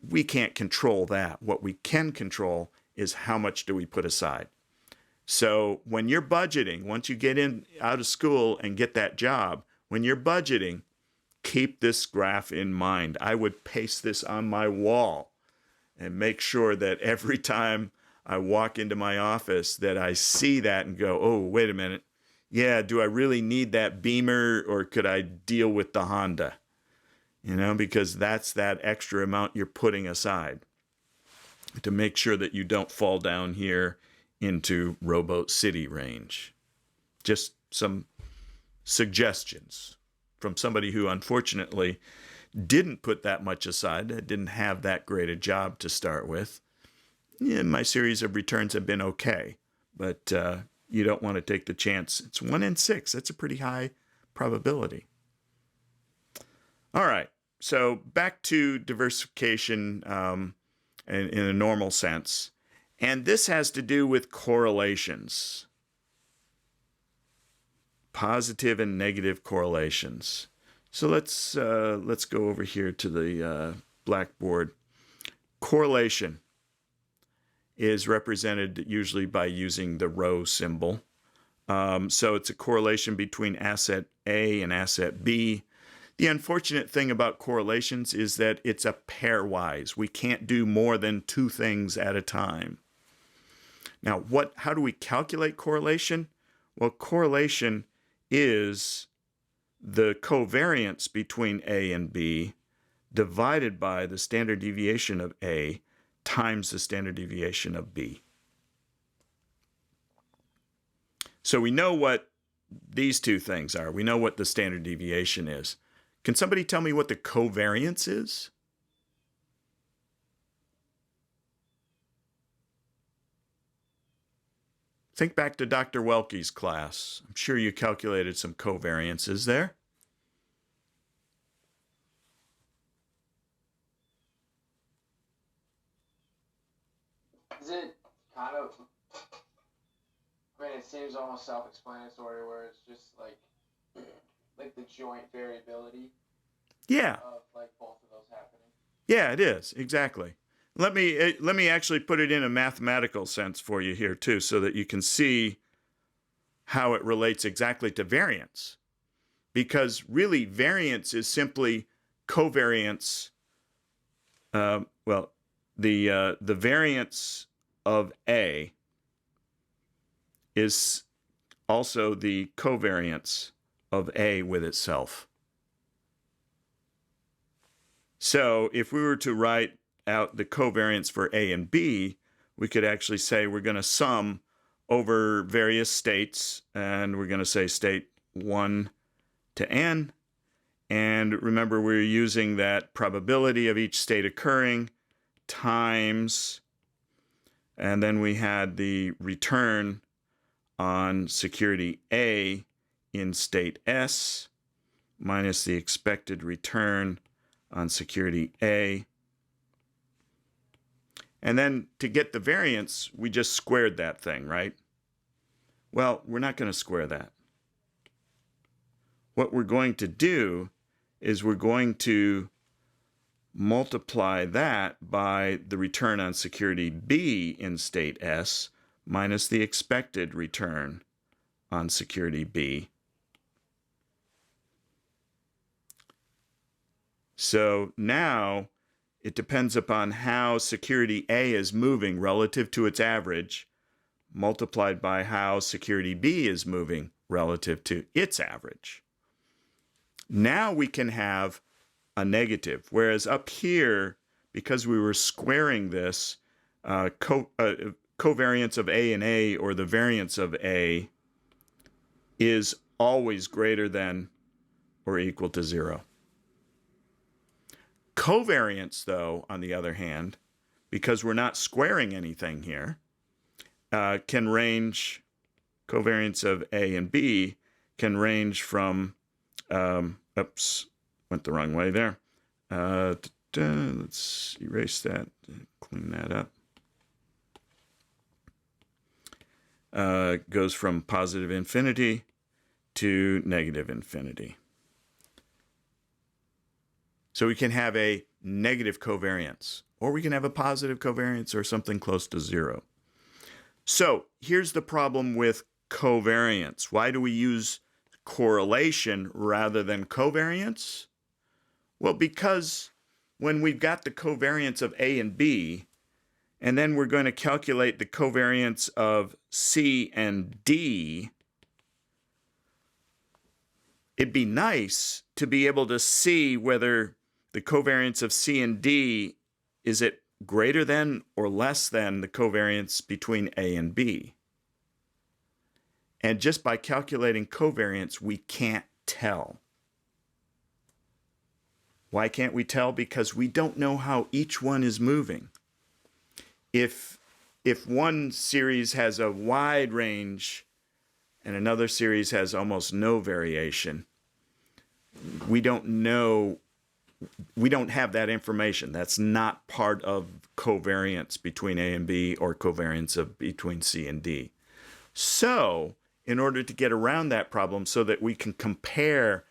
we can't control that. What we can control is how much do we put aside. So when you're budgeting, once you get out of school and get that job, when you're budgeting, keep this graph in mind. I would paste this on my wall and make sure that every time I walk into my office that I see that and go, oh, wait a minute. Yeah, do I really need that Beamer, or could I deal with the Honda? Because that's that extra amount you're putting aside to make sure that you don't fall down here into rowboat city range. Just some suggestions from somebody who unfortunately didn't put that much aside, didn't have that great a job to start with. Yeah, my series of returns have been okay, but you don't want to take the chance. It's 1 in 6. That's a pretty high probability. All right, so back to diversification in a normal sense. And this has to do with correlations, positive and negative correlations. So let's go over here to the blackboard. Correlation is represented usually by using the rho symbol. So it's a correlation between asset A and asset B. The unfortunate thing about correlations is that it's a pairwise. We can't do more than 2 things at a time. Now, how do we calculate correlation? Well, correlation is the covariance between A and B divided by the standard deviation of A times the standard deviation of B. So we know what these 2 things are. We know what the standard deviation is. Can somebody tell me what the covariance is? Think back to Dr. Welke's class. I'm sure you calculated some covariances there. Is it kind of, I mean, it seems almost self-explanatory where it's just like the joint variability Yeah. of like both of those happening. Yeah, it is. Exactly. Let me actually put it in a mathematical sense for you here too, so that you can see how it relates exactly to variance. Because really, variance is simply covariance. Well, the variance of A is also the covariance of A with itself. So if we were to write out the covariance for A and B, we could actually say we're going to sum over various states, and we're going to say state 1 to n. And remember, we're using that probability of each state occurring times, and then we had the return on security A in state S minus the expected return on security A. And then to get the variance, we just squared that thing, right? Well, we're not going to square that. What we're going to do is we're going to multiply that by the return on security B in state S minus the expected return on security B. So now it depends upon how security A is moving relative to its average, multiplied by how security B is moving relative to its average. Now we can have a negative, whereas up here, because we were squaring this, covariance of A and A, or the variance of A, is always greater than or equal to 0. Covariance, though, on the other hand, because we're not squaring anything here, can range, covariance of A and B can range from, oops, went the wrong way there. Let's erase that, clean that up. Goes from positive infinity to negative infinity. So we can have a negative covariance, or we can have a positive covariance, or something close to 0. So here's the problem with covariance. Why do we use correlation rather than covariance? Well, because when we've got the covariance of A and B, and then we're going to calculate the covariance of C and D, it'd be nice to be able to see whether the covariance of C and D, is it greater than or less than the covariance between A and B? And just by calculating covariance, we can't tell. Why can't we tell? Because we don't know how each one is moving. If one series has a wide range and another series has almost no variation, we don't know, we don't have that information. That's not part of covariance between A and B, or covariance between C and D. So in order to get around that problem, so that we can compare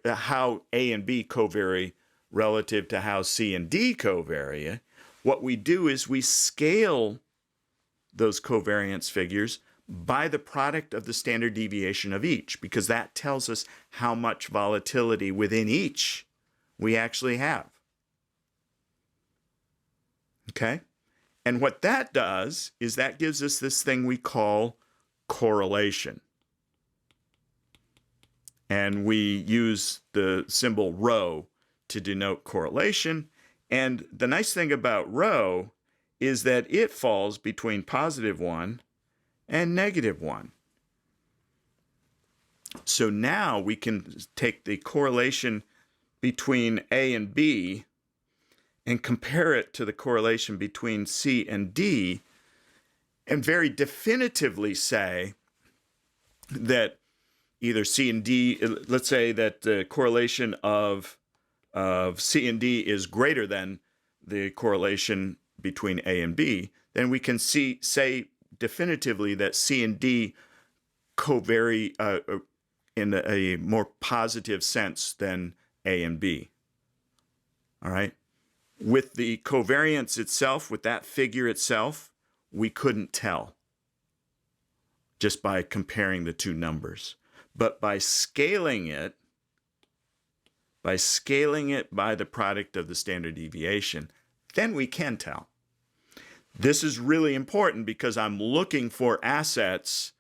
how A and B covary relative to how C and D covary, what we do is we scale those covariance figures by the product of the standard deviation of each, because that tells us how much volatility within each we actually have. Okay? And what that does is that gives us this thing we call correlation. And we use the symbol rho to denote correlation. And the nice thing about rho is that it falls between +1 and -1. So now we can take the correlation between A and B and compare it to the correlation between C and D, and very definitively say that either C and D, let's say that the correlation of C and D is greater than the correlation between A and B, then we can say definitively that C and D covary in a more positive sense than A and B. All right? With the covariance itself, with that figure itself, we couldn't tell just by comparing the two numbers. But by scaling it by the product of the standard deviation, then we can tell. This is really important because I'm looking for assets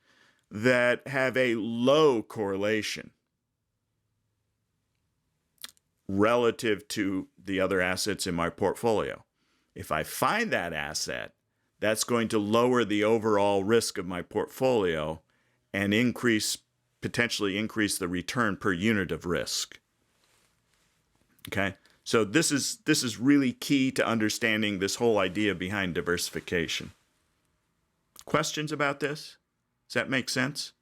that have a low correlation relative to the other assets in my portfolio. If I find that asset, that's going to lower the overall risk of my portfolio and potentially increase the return per unit of risk. Okay? So this is really key to understanding this whole idea behind diversification. Questions about this? Does that make sense?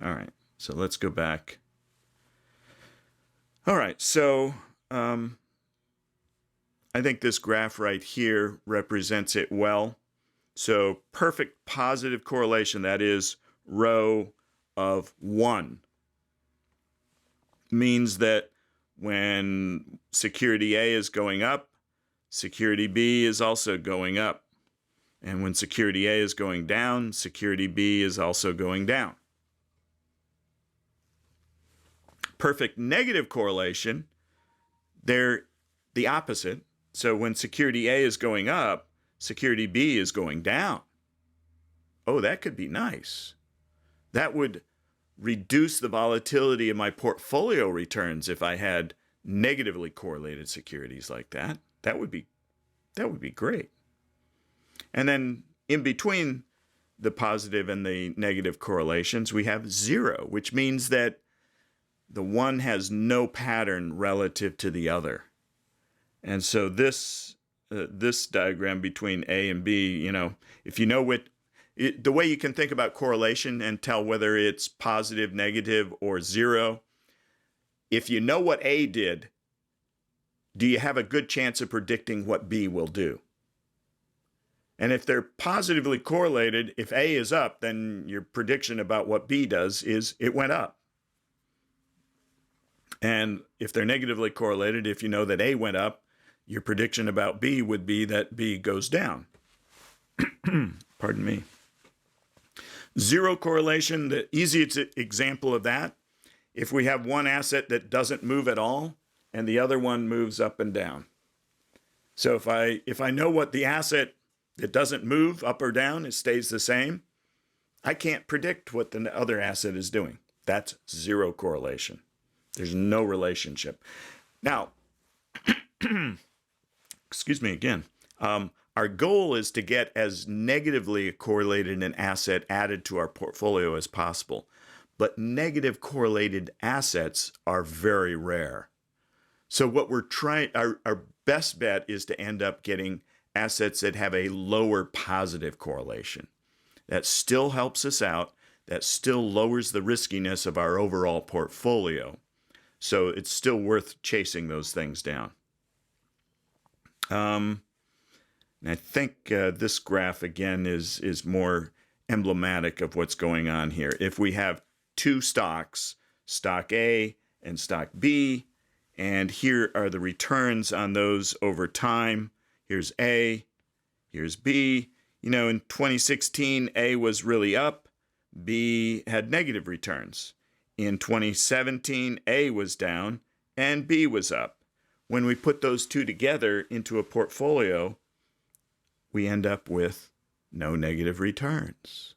All right, so let's go back. All right, so I think this graph right here represents it well. So perfect positive correlation, that is row of 1, means that when security A is going up, security B is also going up. And when security A is going down, security B is also going down. Perfect negative correlation, they're the opposite. So when security A is going up, security B is going down. Oh, that could be nice. That would reduce the volatility of my portfolio returns if I had negatively correlated securities like that. That would be great. And then in between the positive and the negative correlations, we have 0, which means that the one has no pattern relative to the other. And so this diagram between A and B, if you know the way you can think about correlation and tell whether it's positive, negative, or 0, if you know what A did, do you have a good chance of predicting what B will do? And if they're positively correlated, if A is up, then your prediction about what B does is it went up. And if they're negatively correlated, if you know that A went up, your prediction about B would be that B goes down. Pardon me. 0 correlation, the easiest example of that, if we have one asset that doesn't move at all and the other one moves up and down. So if I know what the asset that doesn't move up or down, it stays the same, I can't predict what the other asset is doing. That's 0 correlation. There's no relationship. Now, excuse me again. Our goal is to get as negatively correlated an asset added to our portfolio as possible. But negative correlated assets are very rare. So what we're trying, our best bet is to end up getting assets that have a lower positive correlation. That still helps us out. That still lowers the riskiness of our overall portfolio. So it's still worth chasing those things down. And I think this graph, again, is more emblematic of what's going on here. If we have two stocks, stock A and stock B, and here are the returns on those over time. Here's A, here's B. In 2016, A was really up, B had negative returns. In 2017, A was down and B was up. When we put those two together into a portfolio, we end up with no negative returns.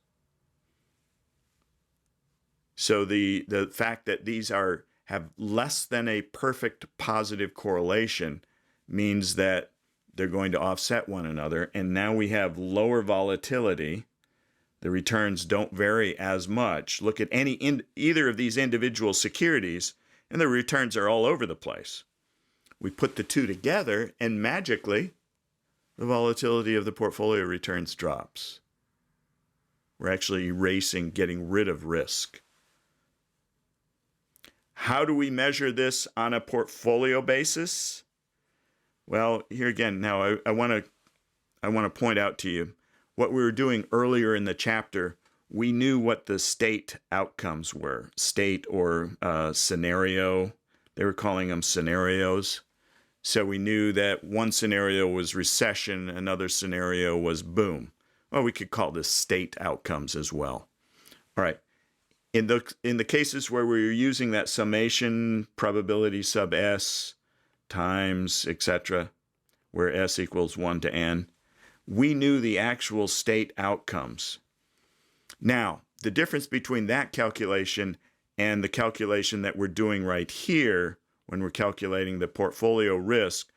So the fact that these have less than a perfect positive correlation means that they're going to offset one another, and now we have lower volatility. The returns don't vary as much. Look at either of these individual securities, and the returns are all over the place. We put the two together, and magically, the volatility of the portfolio returns drops. We're actually getting rid of risk. How do we measure this on a portfolio basis? Well, here again, now I want to point out to you what we were doing earlier in the chapter. We knew what the state outcomes were, state or scenario. They were calling them scenarios. So we knew that one scenario was recession, another scenario was boom. Well, we could call this state outcomes as well. All right. In the cases where we were using that summation, probability sub s times, etc., where s equals 1 to n, we knew the actual state outcomes. Now, the difference between that calculation and the calculation that we're doing right here, when we're calculating the portfolio risk,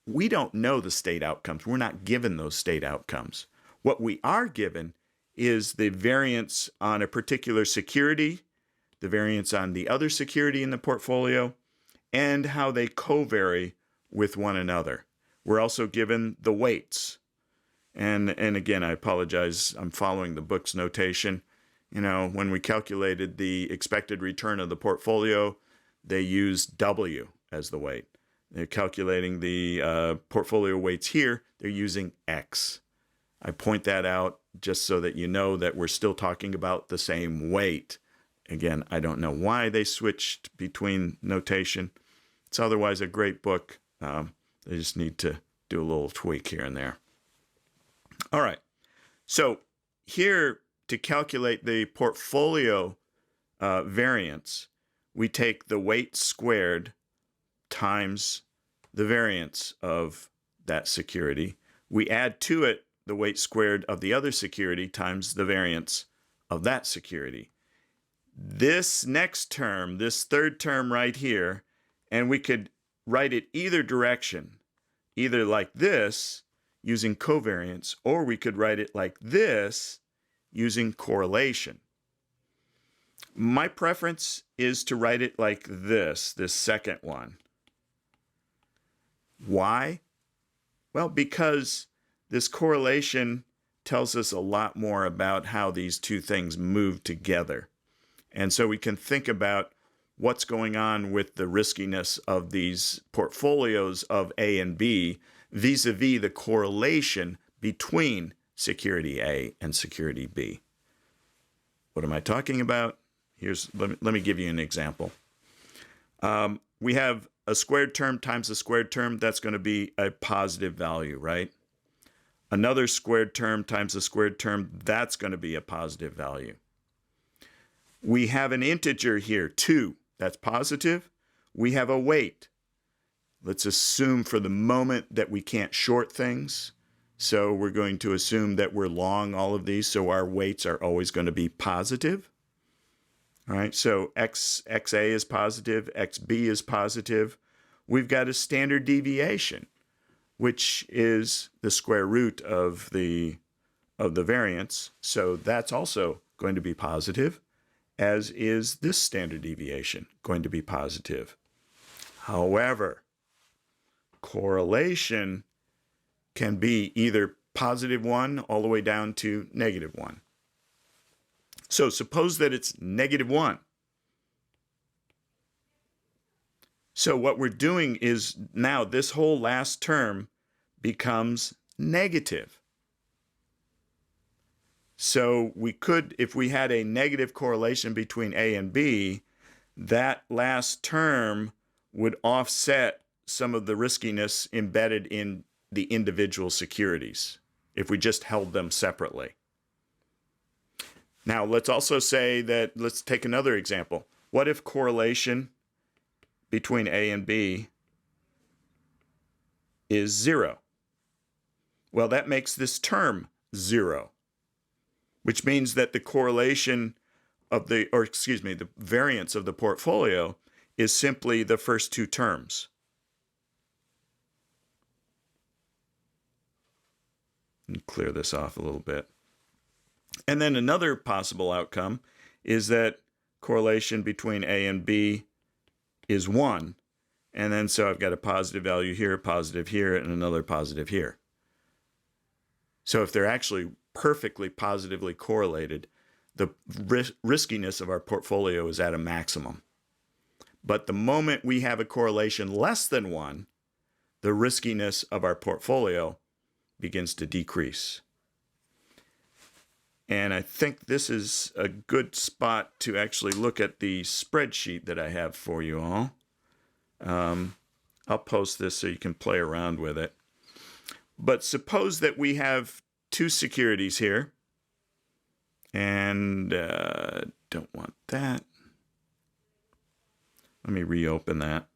we don't know the state outcomes. We're not given those state outcomes. What we are given is the variance on a particular security, the variance on the other security in the portfolio, and how they covary with one another. We're also given the weights. And again, I apologize, I'm following the book's notation. You know, when we calculated the expected return of the portfolio, they used W as the weight. They're calculating the portfolio weights here, they're using X. I point that out just so that you know that we're still talking about the same weight. Again, I don't know why they switched between notation. It's otherwise a great book. They just need to do a little tweak here and there. All right. So here, to calculate the portfolio variance, we take the weight squared times the variance of that security. We add to it the weight squared of the other security times the variance of that security. This next term, this third term right here, and we could write it either direction, either like this using covariance, or we could write it like this using correlation. My preference is to write it like this second one. Why? Well, because this correlation tells us a lot more about how these two things move together. And so we can think about what's going on with the riskiness of these portfolios of A and B vis-a-vis the correlation between security A and security B. What am I talking about? Let me give you an example. We have a squared term times a squared term. That's going to be a positive value, right? Another squared term times a squared term, that's going to be a positive value. We have an integer here, 2. That's positive. We have a weight. Let's assume for the moment that we can't short things. So we're going to assume that we're long all of these, so our weights are always going to be positive. All right, so XA is positive, XB is positive. We've got a standard deviation, which is the square root of the variance. So that's also going to be positive, as is this standard deviation going to be positive. However, correlation can be either positive 1 all the way down to negative 1. So suppose that it's negative 1. So what we're doing is now this whole last term becomes negative. So we could, if we had a negative correlation between A and B, that last term would offset some of the riskiness embedded in the individual securities if we just held them separately. Now, let's also say that, let's take another example. What if correlation between A and B is 0? Well, that makes this term 0, which means that the correlation of the variance of the portfolio is simply the first two terms. Let me clear this off a little bit. And then another possible outcome is that correlation between A and B is 1. And then so I've got a positive value here, positive here, and another positive here. So if they're actually perfectly positively correlated, the riskiness of our portfolio is at a maximum. But the moment we have a correlation less than 1, the riskiness of our portfolio begins to decrease. And I think this is a good spot to actually look at the spreadsheet that I have for you all. I'll post this so you can play around with it. But suppose that we have 2 securities here, and don't want that. Let me reopen that.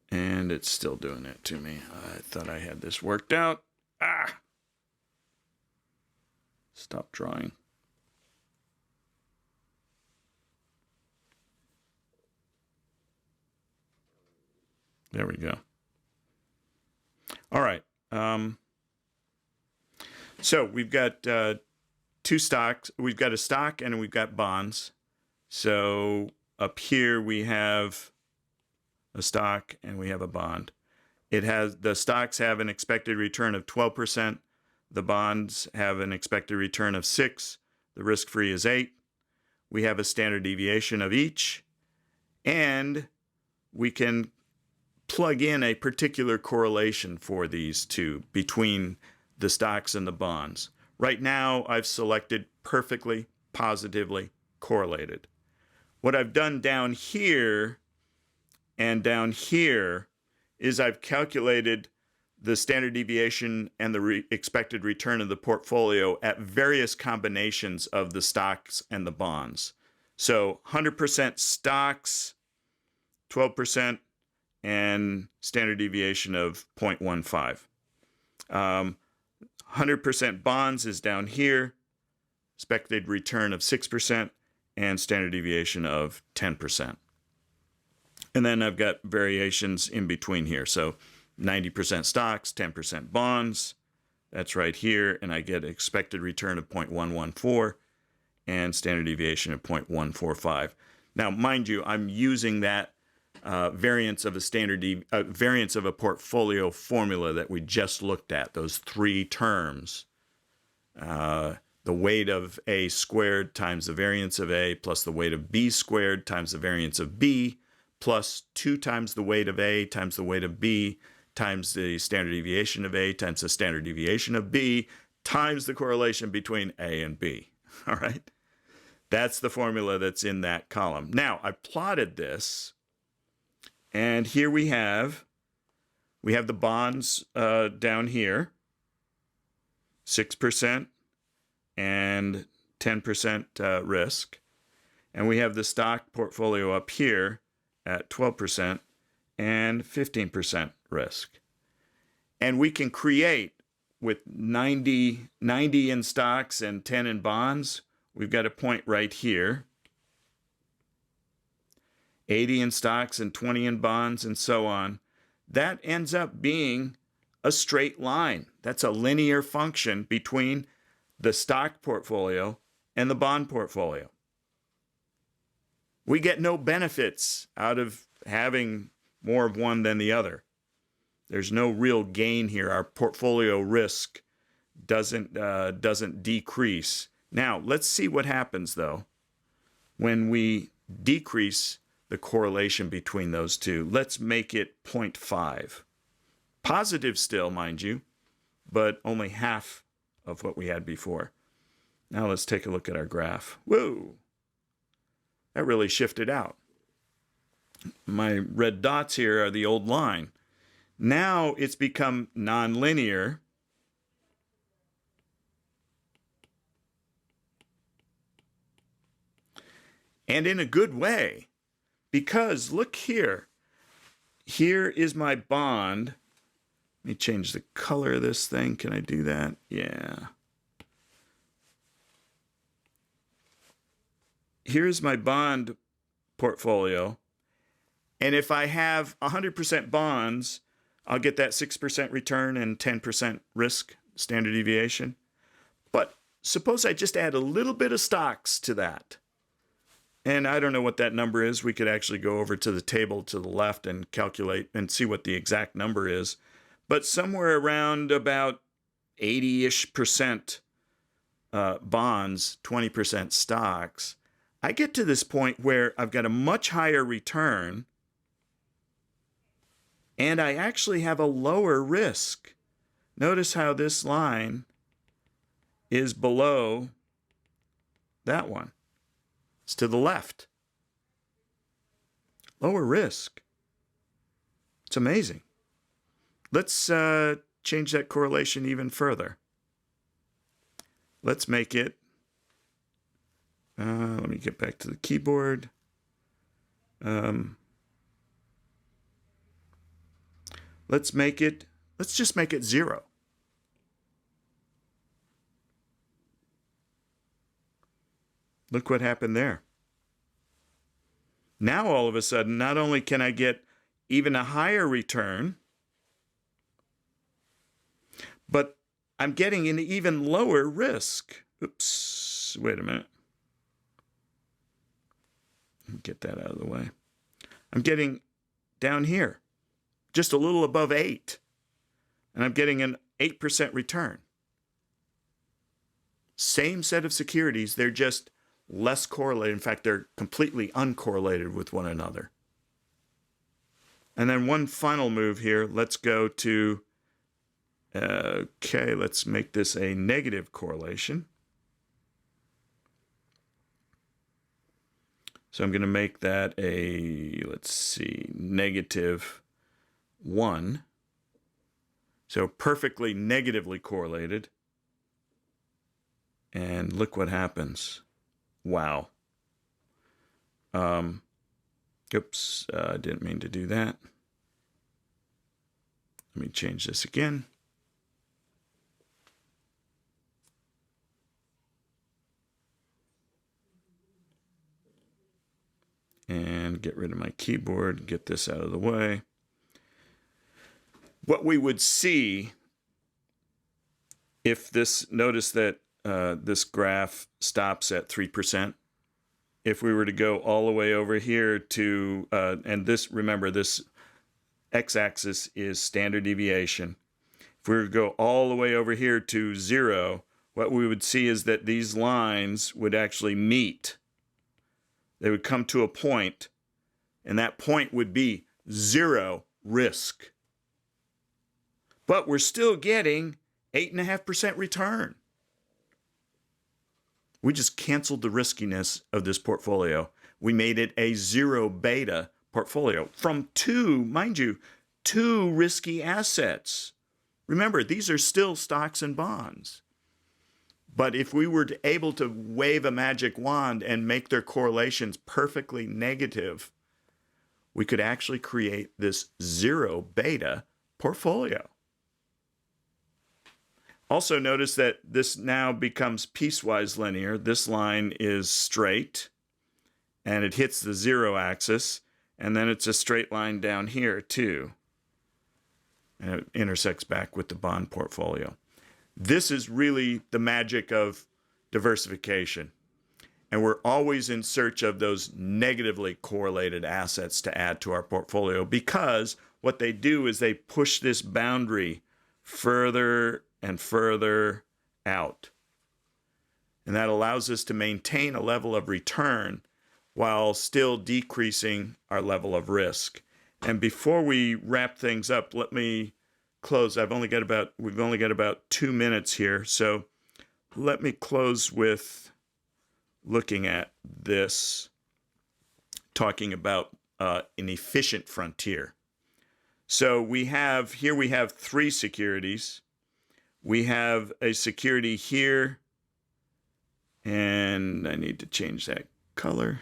And it's still doing it to me. I thought I had this worked out. Ah! Stop drawing. There we go. All right. So we've got 2 stocks. We've got a stock and we've got bonds. So up here we have a stock and we have a bond. The stocks have an expected return of 12%. The bonds have an expected return of 6%. The risk-free is 8%. We have a standard deviation of each. And we can plug in a particular correlation for these two between the stocks and the bonds. Right now, I've selected perfectly, positively correlated. What I've done down here and down here is I've calculated the standard deviation and the expected return of the portfolio at various combinations of the stocks and the bonds. So 100% stocks, 12%, and standard deviation of 0.15. 100% bonds is down here, expected return of 6%, and standard deviation of 10%. And then I've got variations in between here. So 90% stocks, 10% bonds. That's right here. And I get expected return of 0.114 and standard deviation of 0.145. Now, mind you, I'm using that variance of a variance of a portfolio formula that we just looked at, those 3 terms. The weight of A squared times the variance of A plus the weight of B squared times the variance of B plus 2 times the weight of A times the weight of B times the standard deviation of A times the standard deviation of B times the correlation between A and B. All right? That's the formula that's in that column. Now, I plotted this, and here we have the bonds down here, 6% and 10% risk. And we have the stock portfolio up here at 12% and 15% risk. And we can create with 90 in stocks and 10 in bonds. We've got a point right here. 80 in stocks and 20 in bonds and so on. That ends up being a straight line. That's a linear function between the stock portfolio and the bond portfolio. We get no benefits out of having more of one than the other. There's no real gain here. Our portfolio risk doesn't decrease. Now, let's see what happens, though, when we decrease the correlation between those two. Let's make it 0.5. Positive still, mind you, but only half of what we had before. Now let's take a look at our graph. Whoa! That really shifted out. My red dots here are the old line. Now it's become nonlinear. And in a good way, because look here. Here is my bond. Let me change the color of this thing. Can I do that? Yeah. Here's my bond portfolio. And if I have 100% bonds, I'll get that 6% return and 10% risk standard deviation. But suppose I just add a little bit of stocks to that. And I don't know what that number is. We could actually go over to the table to the left and calculate and see what the exact number is. But somewhere around about 80-ish% bonds, 20% stocks, I get to this point where I've got a much higher return and I actually have a lower risk. Notice how this line is below that one. It's to the left. Lower risk. It's amazing. Let's change that correlation even further. Let's make it, let me get back to the keyboard. Let's just make it 0. Look what happened there. Now all of a sudden, not only can I get even a higher return, but I'm getting an even lower risk. Oops, wait a minute. Get that out of the way. I'm getting down here, just a little above 8, and I'm getting an 8% return. Same set of securities, they're just less correlated. In fact, they're completely uncorrelated with one another. And then one final move here. Let's go to, okay, let's make this a negative correlation. So I'm going to make that a, let's see, -1. So perfectly negatively correlated. And look what happens. Wow. Oops, I didn't mean to do that. Let me change this again. And get rid of my keyboard, get this out of the way. What we would see if this, notice that this graph stops at 3%. If we were to go all the way over here to, and this, remember, this x-axis is standard deviation. If we were to go all the way over here to 0, what we would see is that these lines would actually meet. They would come to a point, and that point would be 0 risk. But we're still getting 8.5% return. We just canceled the riskiness of this portfolio. We made it a 0 beta portfolio from 2, mind you, 2 risky assets. Remember, these are still stocks and bonds. But if we were able to wave a magic wand and make their correlations perfectly negative, we could actually create this 0 beta portfolio. Also notice that this now becomes piecewise linear. This line is straight, and it hits the 0 axis, and then it's a straight line down here too. And it intersects back with the bond portfolio. This is really the magic of diversification. And we're always in search of those negatively correlated assets to add to our portfolio, because what they do is they push this boundary further and further out. And that allows us to maintain a level of return while still decreasing our level of risk. And before we wrap things up, let me close. We've only got about 2 minutes here. So let me close with looking at this, talking about an efficient frontier. So we have 3 securities. We have a security here, and I need to change that color.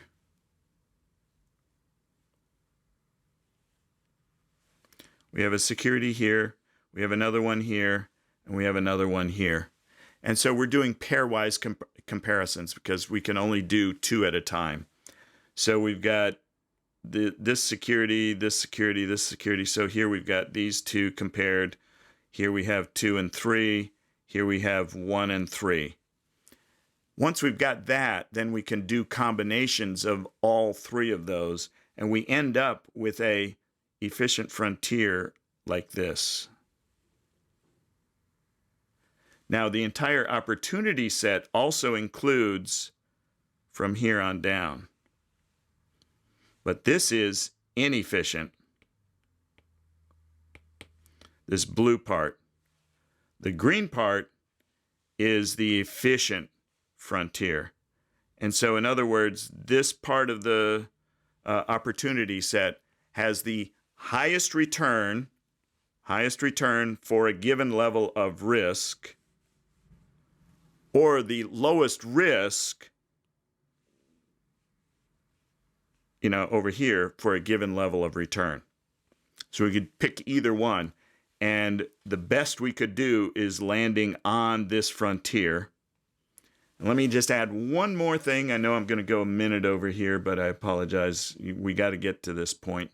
We have a security here, we have another one here, and we have another one here. And so we're doing pairwise comparisons because we can only do 2 at a time. So we've got this security, this security, this security. So here we've got these 2 compared. Here we have 2 and 3. Here we have 1 and 3. Once we've got that, then we can do combinations of all three of those, and we end up with a efficient frontier like this. Now, the entire opportunity set also includes from here on down. But this is inefficient, this blue part. The green part is the efficient frontier. And so, in other words, this part of the opportunity set has the highest return for a given level of risk, or the lowest risk, over here for a given level of return. So we could pick either one. And the best we could do is landing on this frontier. And let me just add one more thing. I know I'm going to go a minute over here, but I apologize. We got to get to this point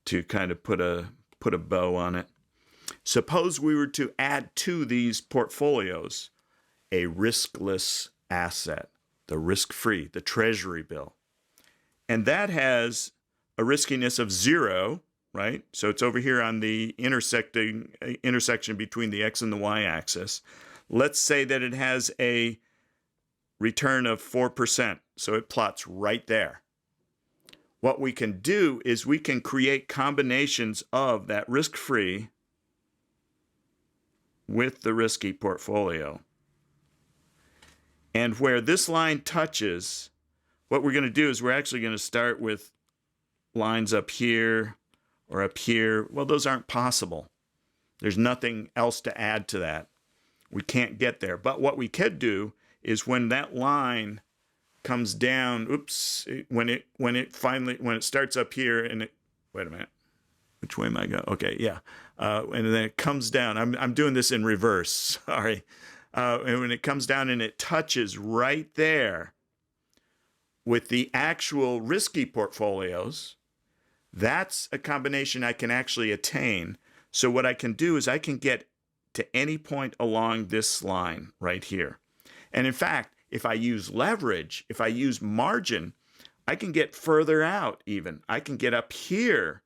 to kind of put a bow on it. Suppose we were to add to these portfolios a riskless asset, the risk-free, the treasury bill. And that has a riskiness of 0, right? So it's over here on the intersection between the X and the Y axis. Let's say that it has a return of 4%. So it plots right there. What we can do is we can create combinations of that risk-free with the risky portfolio. And where this line touches, what we're going to do is we're actually going to start with lines up here or up here. Well, those aren't possible. There's nothing else to add to that. We can't get there. But what we could do is when that line comes down, when it starts up here and it, wait a minute, which way am I going? Okay, yeah. And then it comes down. I'm doing this in reverse, sorry. And when it comes down and it touches right there with the actual risky portfolios, that's a combination I can actually attain. So what I can do is I can get to any point along this line right here. And in fact, if I use leverage, if I use margin, I can get further out even. I can get up here.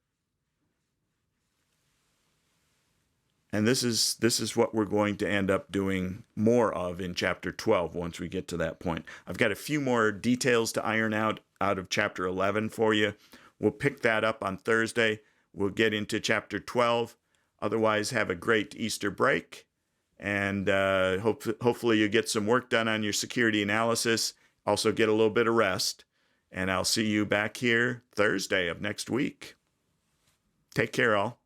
And this is what we're going to end up doing more of in Chapter 12 once we get to that point. I've got a few more details to iron out of Chapter 11 for you. We'll pick that up on Thursday. We'll get into Chapter 12. Otherwise, have a great Easter break. And hopefully you get some work done on your security analysis. Also get a little bit of rest. And I'll see you back here Thursday of next week. Take care, all.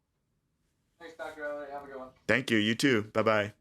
Thanks, Dr. Elliott. Have a good one. Thank you. You too. Bye-bye.